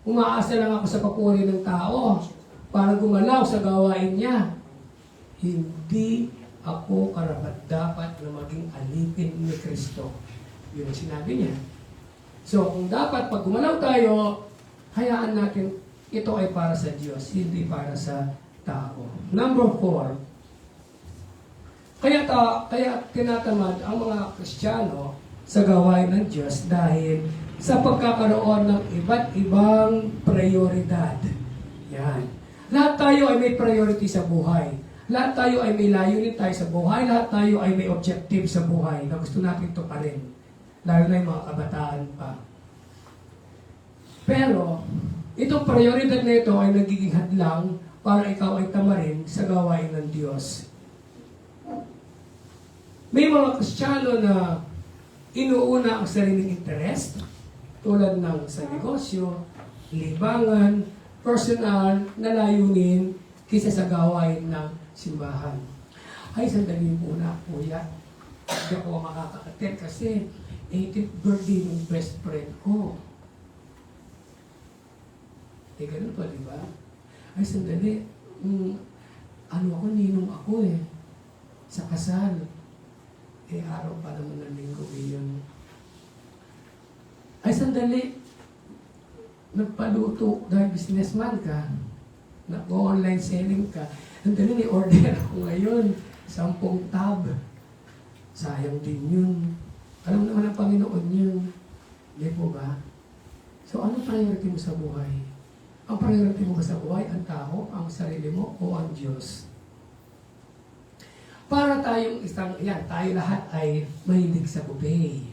D: umaasa lang ako sa papuri ng tao para gumalaw sa gawain niya, hindi ako karapat-dapat na maging alipin ni Kristo. Yun ang sinabi niya. So, kung dapat pag gumalaw tayo, hayaan natin ito ay para sa Diyos, hindi para sa tao. Number 4, kaya tinatamad ang mga Kristiyano sa gawain ng Diyos dahil sa pagkakaroon ng iba't ibang prioridad. Yan. Lahat tayo ay may priority sa buhay. Lahat tayo ay may layunin tayo sa buhay. Lahat tayo ay may objective sa buhay na gusto natin ito pa rin. Lalo na yung mga kabataan pa. Pero, itong prioridad na ito ay nagiging hadlang para ikaw ay tamarin sa gawain ng Diyos. May mga Kristiyano na inuuna ang sariling interest, tulad ng sa negosyo, libangan, personal na layunin kaysa sa gawain ng simbahan. Ay, sandali muna, kuya. Hindi ako makaka-attend kasi 18th birthday ng best friend ko. Eh, ganun pa, di ba? Ay, sandali. Ninong ako eh. Sa kasal. Eh, araw pa naman ng linggo yun. Ay, sandali. Nagpaluto dahil businessman ka. Nag-online selling ka. Sandali, ni-order ako ngayon. 10 tab. Sayang din yun. Alam naman ng Panginoon yun. Hindi po ba? So, anong priority mo sa buhay? Ang priority mo ba sa buhay? Ang tao, ang sarili mo, o ang Diyos? Para tayong tayo lahat ay mahilig sa buffet.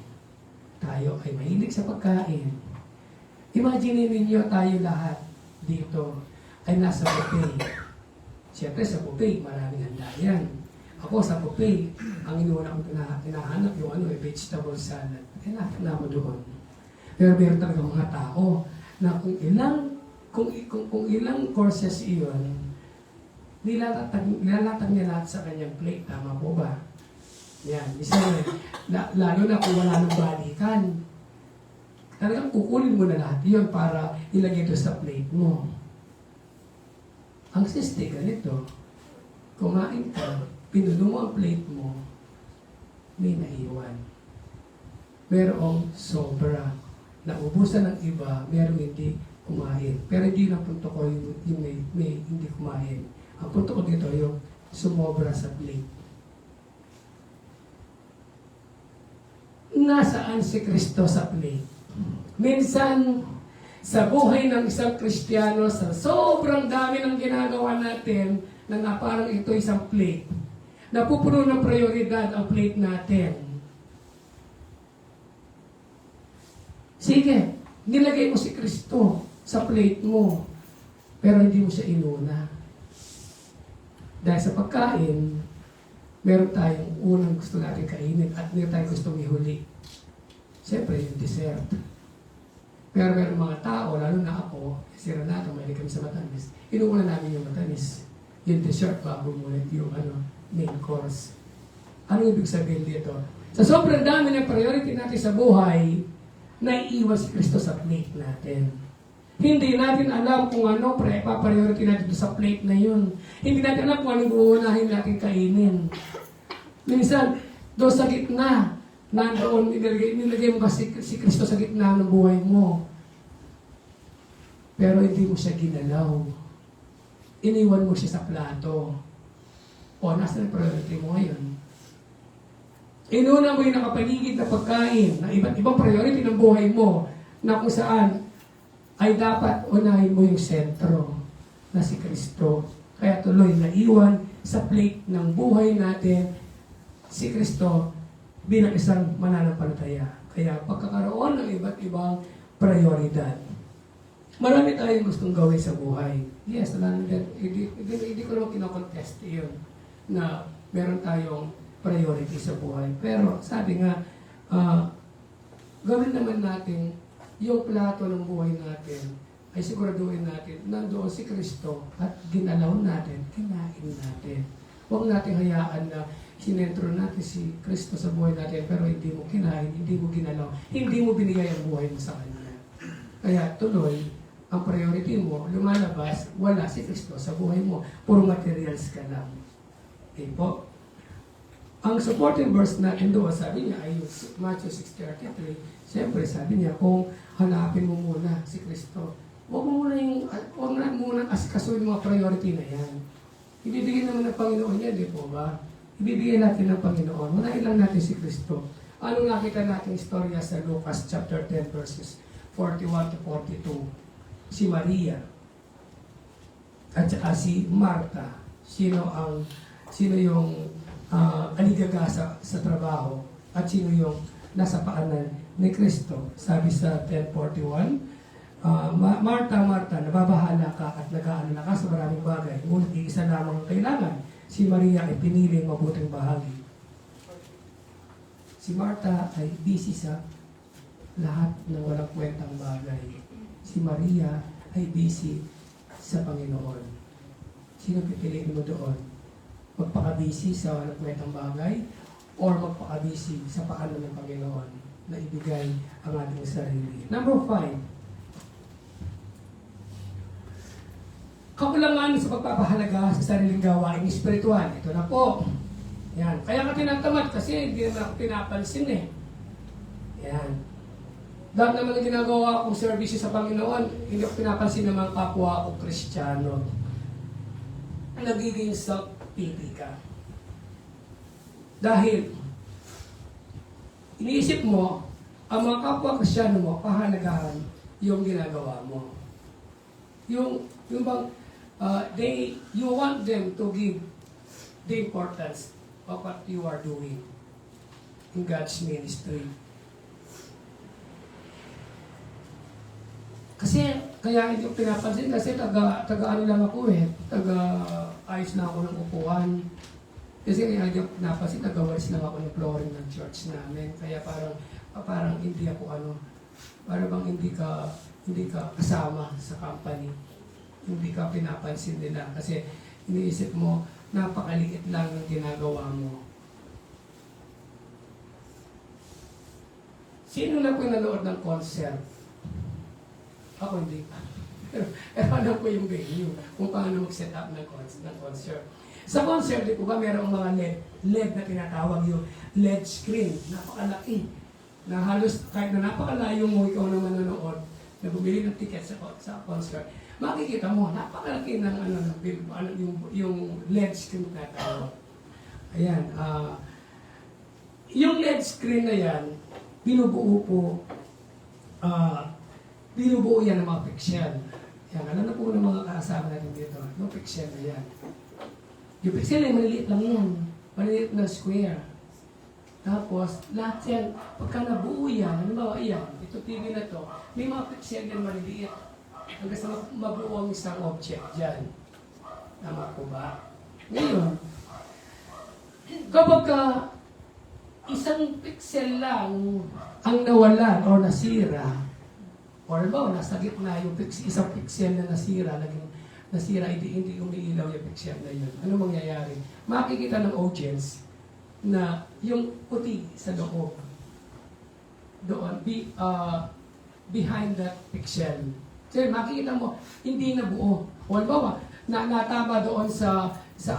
D: Tayo ay mahilig sa pagkain. Imagine ninyo tayo lahat dito. ay nasa buffet. Siyempre sa buffet, maraming handa yan. Ako sa buffet, ang inuuna kong hinahanap yung vegetable salad. Kailangan na mo doon. Pero meron talaga mga tao na kung ilang courses iyon, nilalatag niya lahat sa kanyang plate. Tama po ba? Yan. Lalo na kung wala nang balikan. Talagang kukunin mo na lahat yun para ilagay ito sa plate mo. Ang siste, ganito. Kumain ka, pinuno mo ang plate mo, may naiwan. Merong sobra. Naubusan ng iba, merong hindi kumain. Pero hindi na punto ko yung may hindi kumain. Ang punto ko dito yung sumobra sa plate. Nasaan si Kristo sa plate? Minsan, sa buhay ng isang Kristiyano, sa sobrang dami ng ginagawa natin, na parang ito isang plate. Napupuno ng prioridad ang plate natin. Sige, nilagay mo si Kristo sa plate mo, pero hindi mo siya inuna. Dahil sa pagkain, meron tayong unang gusto natin kainin at meron tayong gustong ihuli. Siyempre, yung dessert. Pero meron mga tao, lalo na ako, si Renato, mahilig kami sa matamis, inuuna namin yung matamis. Yung dessert bago mo yung main course. Ano ibig sabihin dito? Sa sobrang dami ng priority natin sa buhay, naiiwan si Kristo sa plate natin. Hindi natin alam kung ano pa-priority natin sa plate na yun. Hindi natin alam kung anong uunahin natin kainin. Minsan, doon sa gitna, nandoon, nilagay mo kasi si Kristo sa gitna ng buhay mo. Pero hindi mo siya ginalaw. Iniwan mo siya sa plato. O, nasa ang priority mo ngayon? Inuna mo yung nakapaligid na pagkain, na iba't ibang priority ng buhay mo, na kung saan ay dapat unahin mo yung sentro na si Kristo. Kaya tuloy naiwan sa plate ng buhay natin si Kristo bilang isang mananampalataya. Kaya pagkakaroon ng iba't ibang prioridad. Marami tayong gustong gawin sa buhay. Yes, hindi ko naman kinocontest yun na meron tayong priority sa buhay. Pero sabi nga, gawin naman natin yung plato ng buhay natin ay siguraduhin natin nandoon si Kristo at ginalaw natin, kinain natin. Huwag natin hayaan na sinentro natin si Kristo sa buhay natin pero hindi mo kinain, hindi mo ginalaw, hindi mo binigay ang buhay mo sa Kanya. Kaya tuloy, ang priority mo, lumalabas, wala si Kristo sa buhay mo. Puro materials ka lang. Okay po? Ang supporting verse natin doon, sabi niya ay Matthew 6:33. Siyempre, sabi niya, kung hanapin mo muna si Kristo, huwag na muna asikasuhin yung mga priority na yan. Ibibigay naman ng Panginoon yan, di po ba? Ibibigay natin ng Panginoon. Manahin lang natin si Kristo. Anong nakita natin istorya sa Lucas chapter 10 verses 41 to 42? Si Maria at saka si Marta. Sino yung aligaga sa trabaho at sino yung nasa paanan ni Kristo. Sabi sa 10:41, Marta, Marta, nababahala ka at nag-aalala ka sa maraming bagay. Ngunit isa lamang ang kailangan. Si Maria ay piniling mabuting bahagi. Si Marta ay busy sa lahat ng walang kwentang bagay. Si Maria ay busy sa Panginoon. Sino pipiliin mo doon? Magpaka-busy sa walang kwentang bagay or magpaka-busy sa paanan ng Panginoon na ibigay ang ating sarili. Number 5, kakulangan sa pagpapahalaga sa sariling gawaing espiritual. Ito na po. Yan. Kaya ka tinatamad kasi hindi naman ako pinapansin eh. Yan. Dahil naman ang ginagawa kong servisyo sa Panginoon, hindi ako pinapansin ng mga kapwa o Kristiyano. Nagiging self-pity ka. Dahil, iniisip mo, ang mga kapwa Kristiyano mo, pahalagahan yung ginagawa mo. Yung bang, you want them to give the importance of what you are doing in God's ministry. Kasi kaya hindi ko pinapansin kasi taga ano lang ako taga ayos na ako ng upuan. Kasi kaya hindi ko pinapansin, taga-walis lang ako ng flooring ng church namin. Kaya parang hindi ako parang bang hindi ka kasama sa company. Hindi ka pinapansin nila kasi iniisip mo, napakaliit lang ng ginagawa mo. Sino na po nanood ng concert? Ako hindi pa. Pero alam ko yung venue, kung paano mag-set up ng concert. Sa concert, di po ba, merong mga LED na tinatawag yung LED screen. Napakalaki. Na halos, kahit na napakalayo mo, ikaw na manonood, na bumili ng ticket sa concert, makikita mo, napakalaki ng yung LED screen na tinatawag. Ayan. Yung LED screen na yan, binubuo yan ng mga pixel. Yan, alam na po ng mga kasama natin dito, yung pixel na yan. Yung pixel ay maliliit lang yan. Maliliit na square. Tapos, lahat yan, pagka nabuo yan, halimbawa yan, ito TV na to, may mga pixel yan maliliit. Hanggang sa mabuo ang isang object dyan. Tama po ba? Ngayon, kapag isang pixel lang ang nawalan o nasira, o halimbawa, nasa gitna yung isang pixel na nasira, hindi umiilaw yung pixel na yun. Ano mangyayari? Makikita ng audience na yung puti sa loob, doon, behind that pixel. So, makikita mo, hindi na buo. O halimbawa, natama doon sa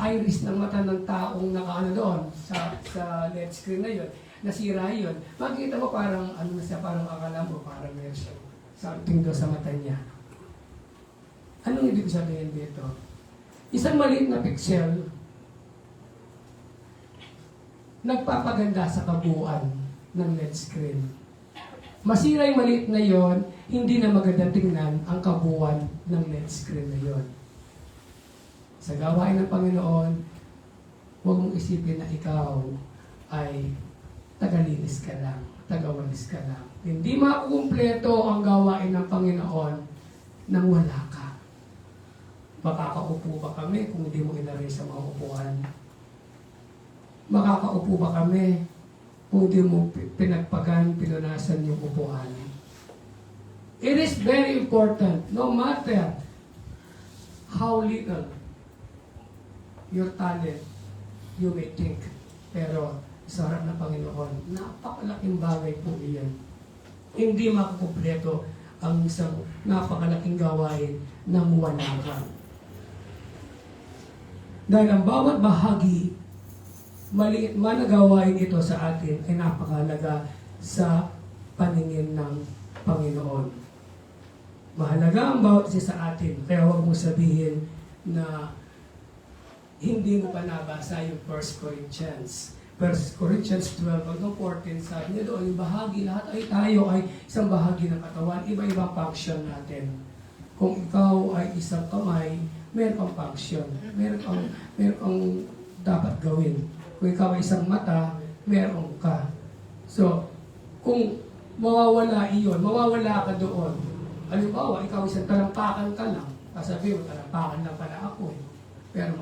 D: iris ng mata ng taong nakaano doon, sa LED screen na yun, nasira yun. Makikita mo parang, parang akala mo, parang meron siya something doon sa mata niya. Anong ibig sabihin dito? Isang maliit na pixel, nagpapaganda sa kabuuan ng LED screen. Masira yung maliit na yon, hindi na magandang tingnan ang kabuuan ng LED screen na yon. Sa gawain ng Panginoon, huwag mong isipin na ikaw ay tagalinis ka lang, tagawalis ka lang. Hindi makukumpleto ang gawain ng Panginoon nang wala ka. Makakaupo ba kami kung hindi mo inarray sa mga upuan? Makakaupo ba kami kung hindi mo pinunasan yung upuan? It is very important, no matter how little your talent you may think, pero sa harap ng Panginoon, napakalaking bagay po iyan. Hindi makukumpleto ang isang napakalaking gawain ng wala ka. Dahil ang bawat bahagi, maliit man na gawain ito sa atin, ay napakahalaga sa paningin ng Panginoon. Mahalaga ang bawat isa sa atin, kaya huwag mo sabihin na hindi mo pa nabasa yung 1 Corinthians. 1 Corinthians 12, hanggang 14, sabi niya doon, yung bahagi, lahat ay tayo ay isang bahagi ng katawan, iba-ibang function natin. Kung ikaw ay isang kamay, meron kang function, meron kang dapat gawin. Kung ikaw ay isang mata, meron ka. So, kung mawawala iyon, mawawala ka doon. Halimbawa, ikaw isang talampakan ka lang, sasabihin mo, talampakan lang pala ako eh. Pero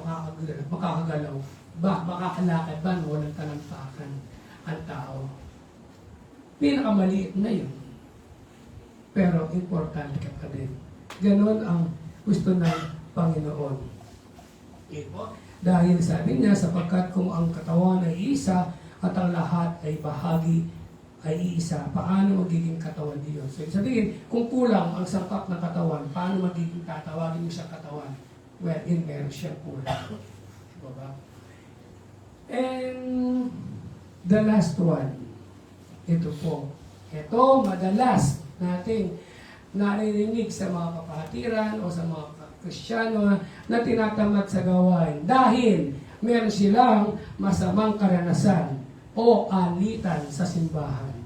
D: makakagalaw. Makakalakad ba no, walang talampakan ang tao? Pinakamaliit na yun. Pero importante ka pa din. Ganon ang gusto ng Panginoon. Dahil sabi niya, sapagkat kung ang katawan ay isa at ang lahat ay bahagi ay isa, paano magiging katawan iyon? So, sabihin, kung kulang ang sangkap ng katawan, paano magiging tatawagin mo siyang katawan? Well, meron siyang kulang. Diba? And the last one, ito po. Ito, madalas nating naririnig sa mga kapatiran o sa mga Kristiyano na tinatamad sa gawain dahil meron silang masamang karanasan o alitan sa simbahan.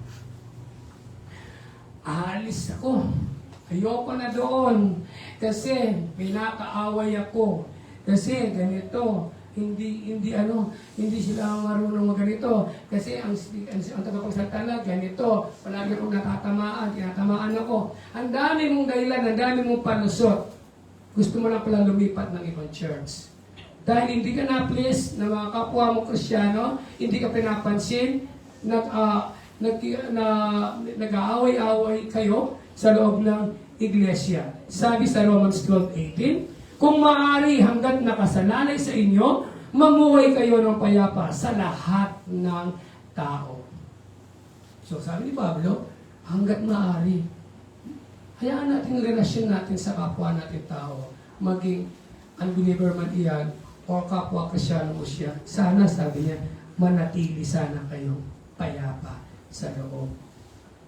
D: Aalis ako. Ayoko na doon kasi pinakaaway ako. Kasi ganito, hindi sila marunong magganito. Kasi ang tagapagsalita lang, ganito, palagi akong tinatamaan ako. Ang dami mong dahilan, ang dami mong palusot. Gusto mo lang pala lumipat ng ibang church. Dahil hindi ka na-please ng mga kapwa mo Kristiyano, hindi ka pinapansin, nag-aaway-aaway kayo sa loob ng iglesia. Sabi sa Romans 12:18, kung maaari hanggat nakasalalay sa inyo, mamuhay kayo ng payapa sa lahat ng tao. So sabi ni Pablo, hanggat maaari, hayaan natin yung relasyon natin sa kapwa natin tao, maging unbeliever man iyan, o kapwa Kristyano mo siya. Sana, sabi niya, manatili sana kayo payapa sa loob.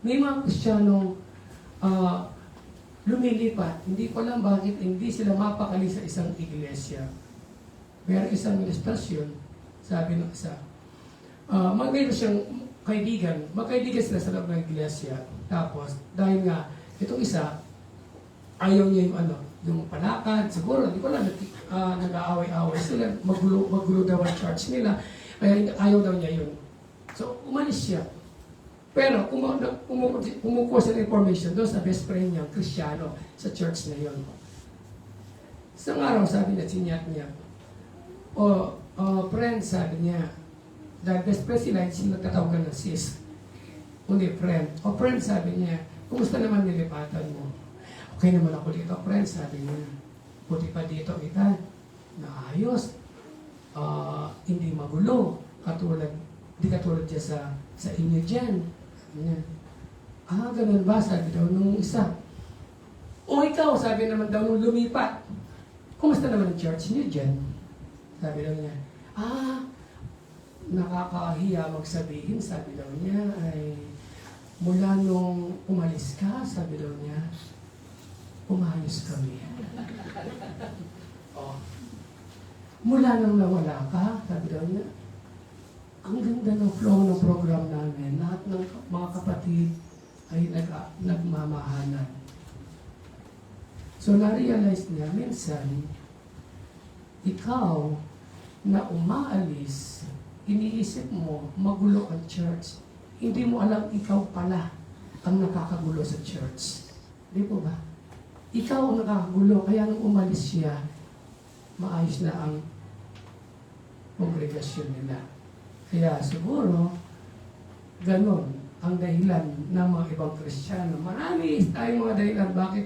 D: May mga Kristiyanong lumilipat. Hindi ko alam bakit hindi sila mapakali sa isang iglesia. Meron isang ministrasyon, sabi ng isa, mayroon siyang kaibigan, magkaibigan sila sa loob ng iglesia. Tapos, dahil nga, itong isa, ayaw niya yung palakad, siguro, hindi ko alam, nag-aaway-aaway sila, magulo daw ang church nila, kaya ayaw daw niya yun. So, umalis siya. Pero, kumukuha siya ng information doon sa best friend niya, Kristiyano, sa church na yun. Isang araw, sabi niya, sinyat niya, friend, sabi niya, dahil best friend sila, hindi nagtatawagan ng sis. Hindi, friend. Friend, sabi niya, kumusta naman nilipatan mo? Okay naman ako dito, friend, sabi niya. Buti pa dito kita, naayos, hindi magulo, hindi katulad siya sa inyo dyan. Sabi niya, ganun ba? Sabi daw nung isa. O ikaw, sabi naman daw nung lumipat. Kumusta naman ang church niyo dyan? Sabi daw niya, nakakahiya magsabihin, sabi daw niya, ay mula nung umalis ka, sabi daw niya, umayos kami. Mula nang nawala ka, sabi daw niya, ang ganda ng flow ng program namin. Lahat ng mga kapatid ay nagmamahalan. So, na-realize niya, minsan, ikaw na umaalis, iniisip mo, magulo ang church. Hindi mo alam ikaw pala ang nakakagulo sa church. Di po ba? Ikaw ang nakakagulo, kaya nung umalis siya, maayos na ang kongregasyon nila. Kaya siguro, ganun ang dahilan ng mga ibang Kristiyano. Marami tayong mga dahilan. Bakit?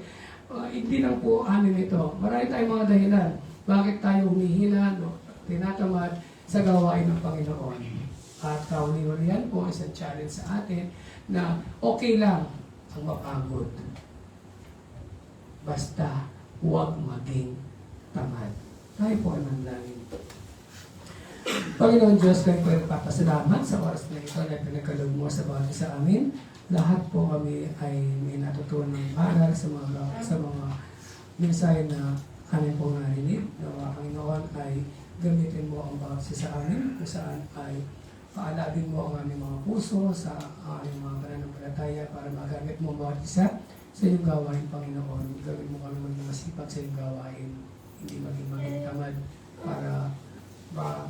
D: Hindi lang po anin ito. Marami tayong mga dahilan. Bakit tayo humihina, tinatamad sa gawain ng Panginoon. At kauli-ulihan po, isang challenge sa atin na okay lang ang mapagod. Basta huwag maging tamad. Tayo po ang nanalangin. Panginoon Diyos, kayo po nagpapasalamat sa oras na ito na pinagkaloob mo sa bawat isa amin. Lahat po kami ay may natutunan ng aral sa mga mensahe na amin po narinig. Nawa Panginoon ay gamitin mo ang bawat isa sa amin kung saan ay paalabin mo ang aming mga puso sa aming mga pananampalataya para magamit mo ang bawat isa sa iyong gawain, Panginoon. Gawin mo kami maging masipag sa iyong gawain, hindi maging tamad para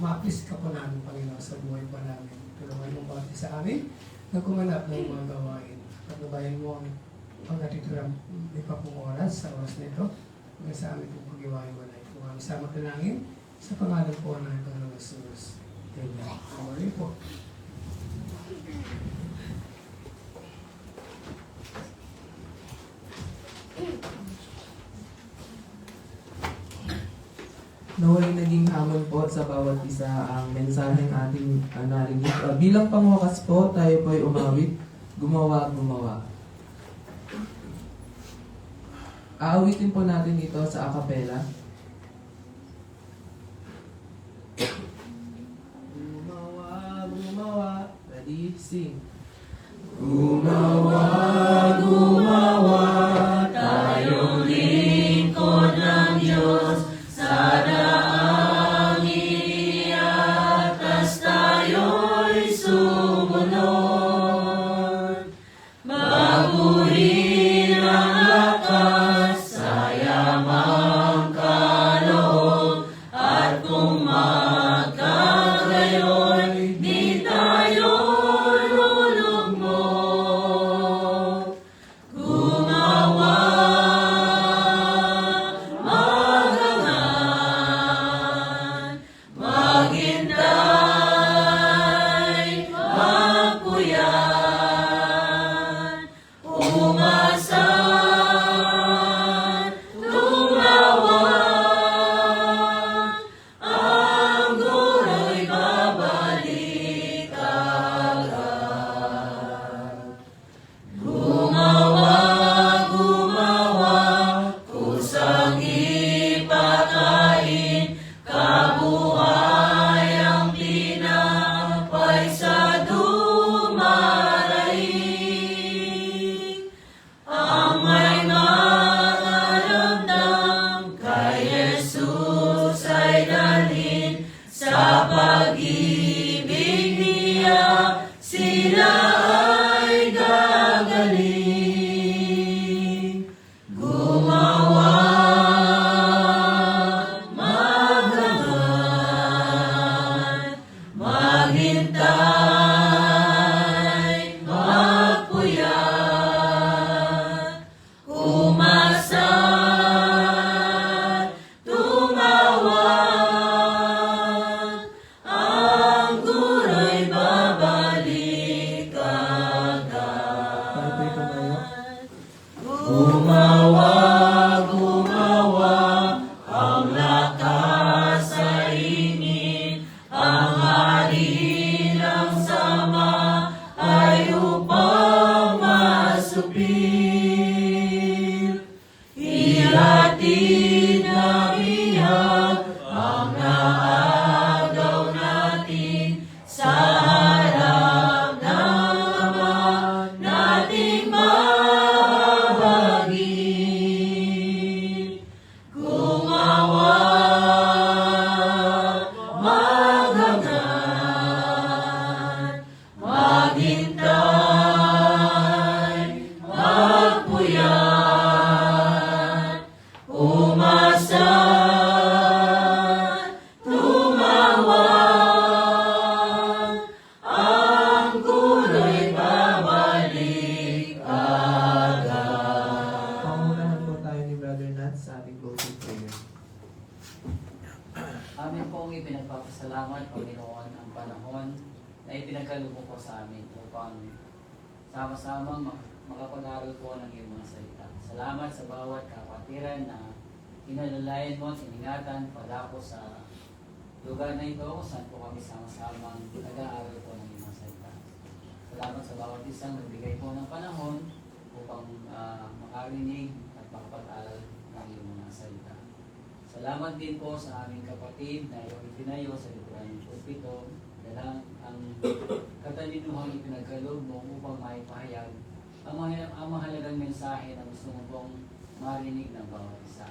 D: ma-please ka po namin, Panginoon, sa buhay pa namin. Tulungan mo bawat isa amin na kumanap ng mga gawain. Pagbabayan mo ang natiturang may papong oras sa oras na ito hanggang sa amin po pag-iwain mo na ito. Kami sa matalangin sa pangalan po ng Panginoon Jesus. Amen. Amen po.
A: Naway naging hamon po sa bawat isa ang mensaheng ating narinig. Bilang pangwakas po, tayo po ay umawit, gumawa. Aawitin po natin ito sa acapella. Gumawa. Ready? Sing.
B: Gumawa, tayong lingkod ng Diyos, sa daang iniatas tayo'y sumunod. Baguhin ang lakas sa yamang kaloob, at kung
E: na ipinagkaloob po sa amin upang sama-sama makapag-aral po ng iyong mga salita. Salamat sa bawat kapatiran na inalalayan mo at iningatan padako sa lugar na ito kung saan po kami sama-samang nag-aaral po ng iyong mga salita. Salamat sa bawat isang nagbigay po ng panahon upang makarinig at makapag-aral ng iyong mga salita. Salamat din po sa aming kapatid na iyong itinayo sa likuran ng pulpito na ang katalinuhang ipinagkaloob mo upang maipahayag ang mahalagang mensahe na gusto mo pong marinig ng bawat isa.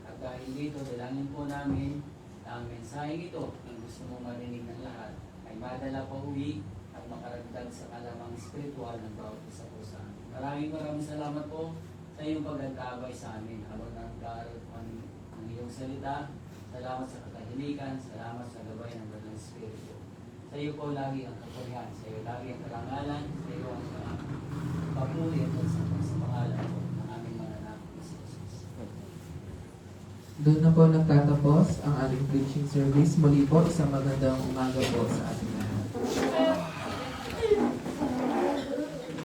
E: At dahil dito, dalangin po namin na ang mensahe ito na gusto mong marinig ng lahat ay madala pa uwi at makaragdag sa kalamang spiritual ng bawat isa po sa amin. Maraming salamat po sa iyong pag-antabay sa amin habang nag-aaral po ng iyong salita. Salamat sa katahimikan, salamat sa gabay ng Banal na Espiritu. Sa iyo po lagi ang kapurihan, sa iyo lagi ang karangalan, sa iyo ang papuri at sa pangalan po ng aming mga anak si Jesus.
A: Doon na po nagtatapos ang ating preaching service. Muli po, isang magandang umaga po sa ating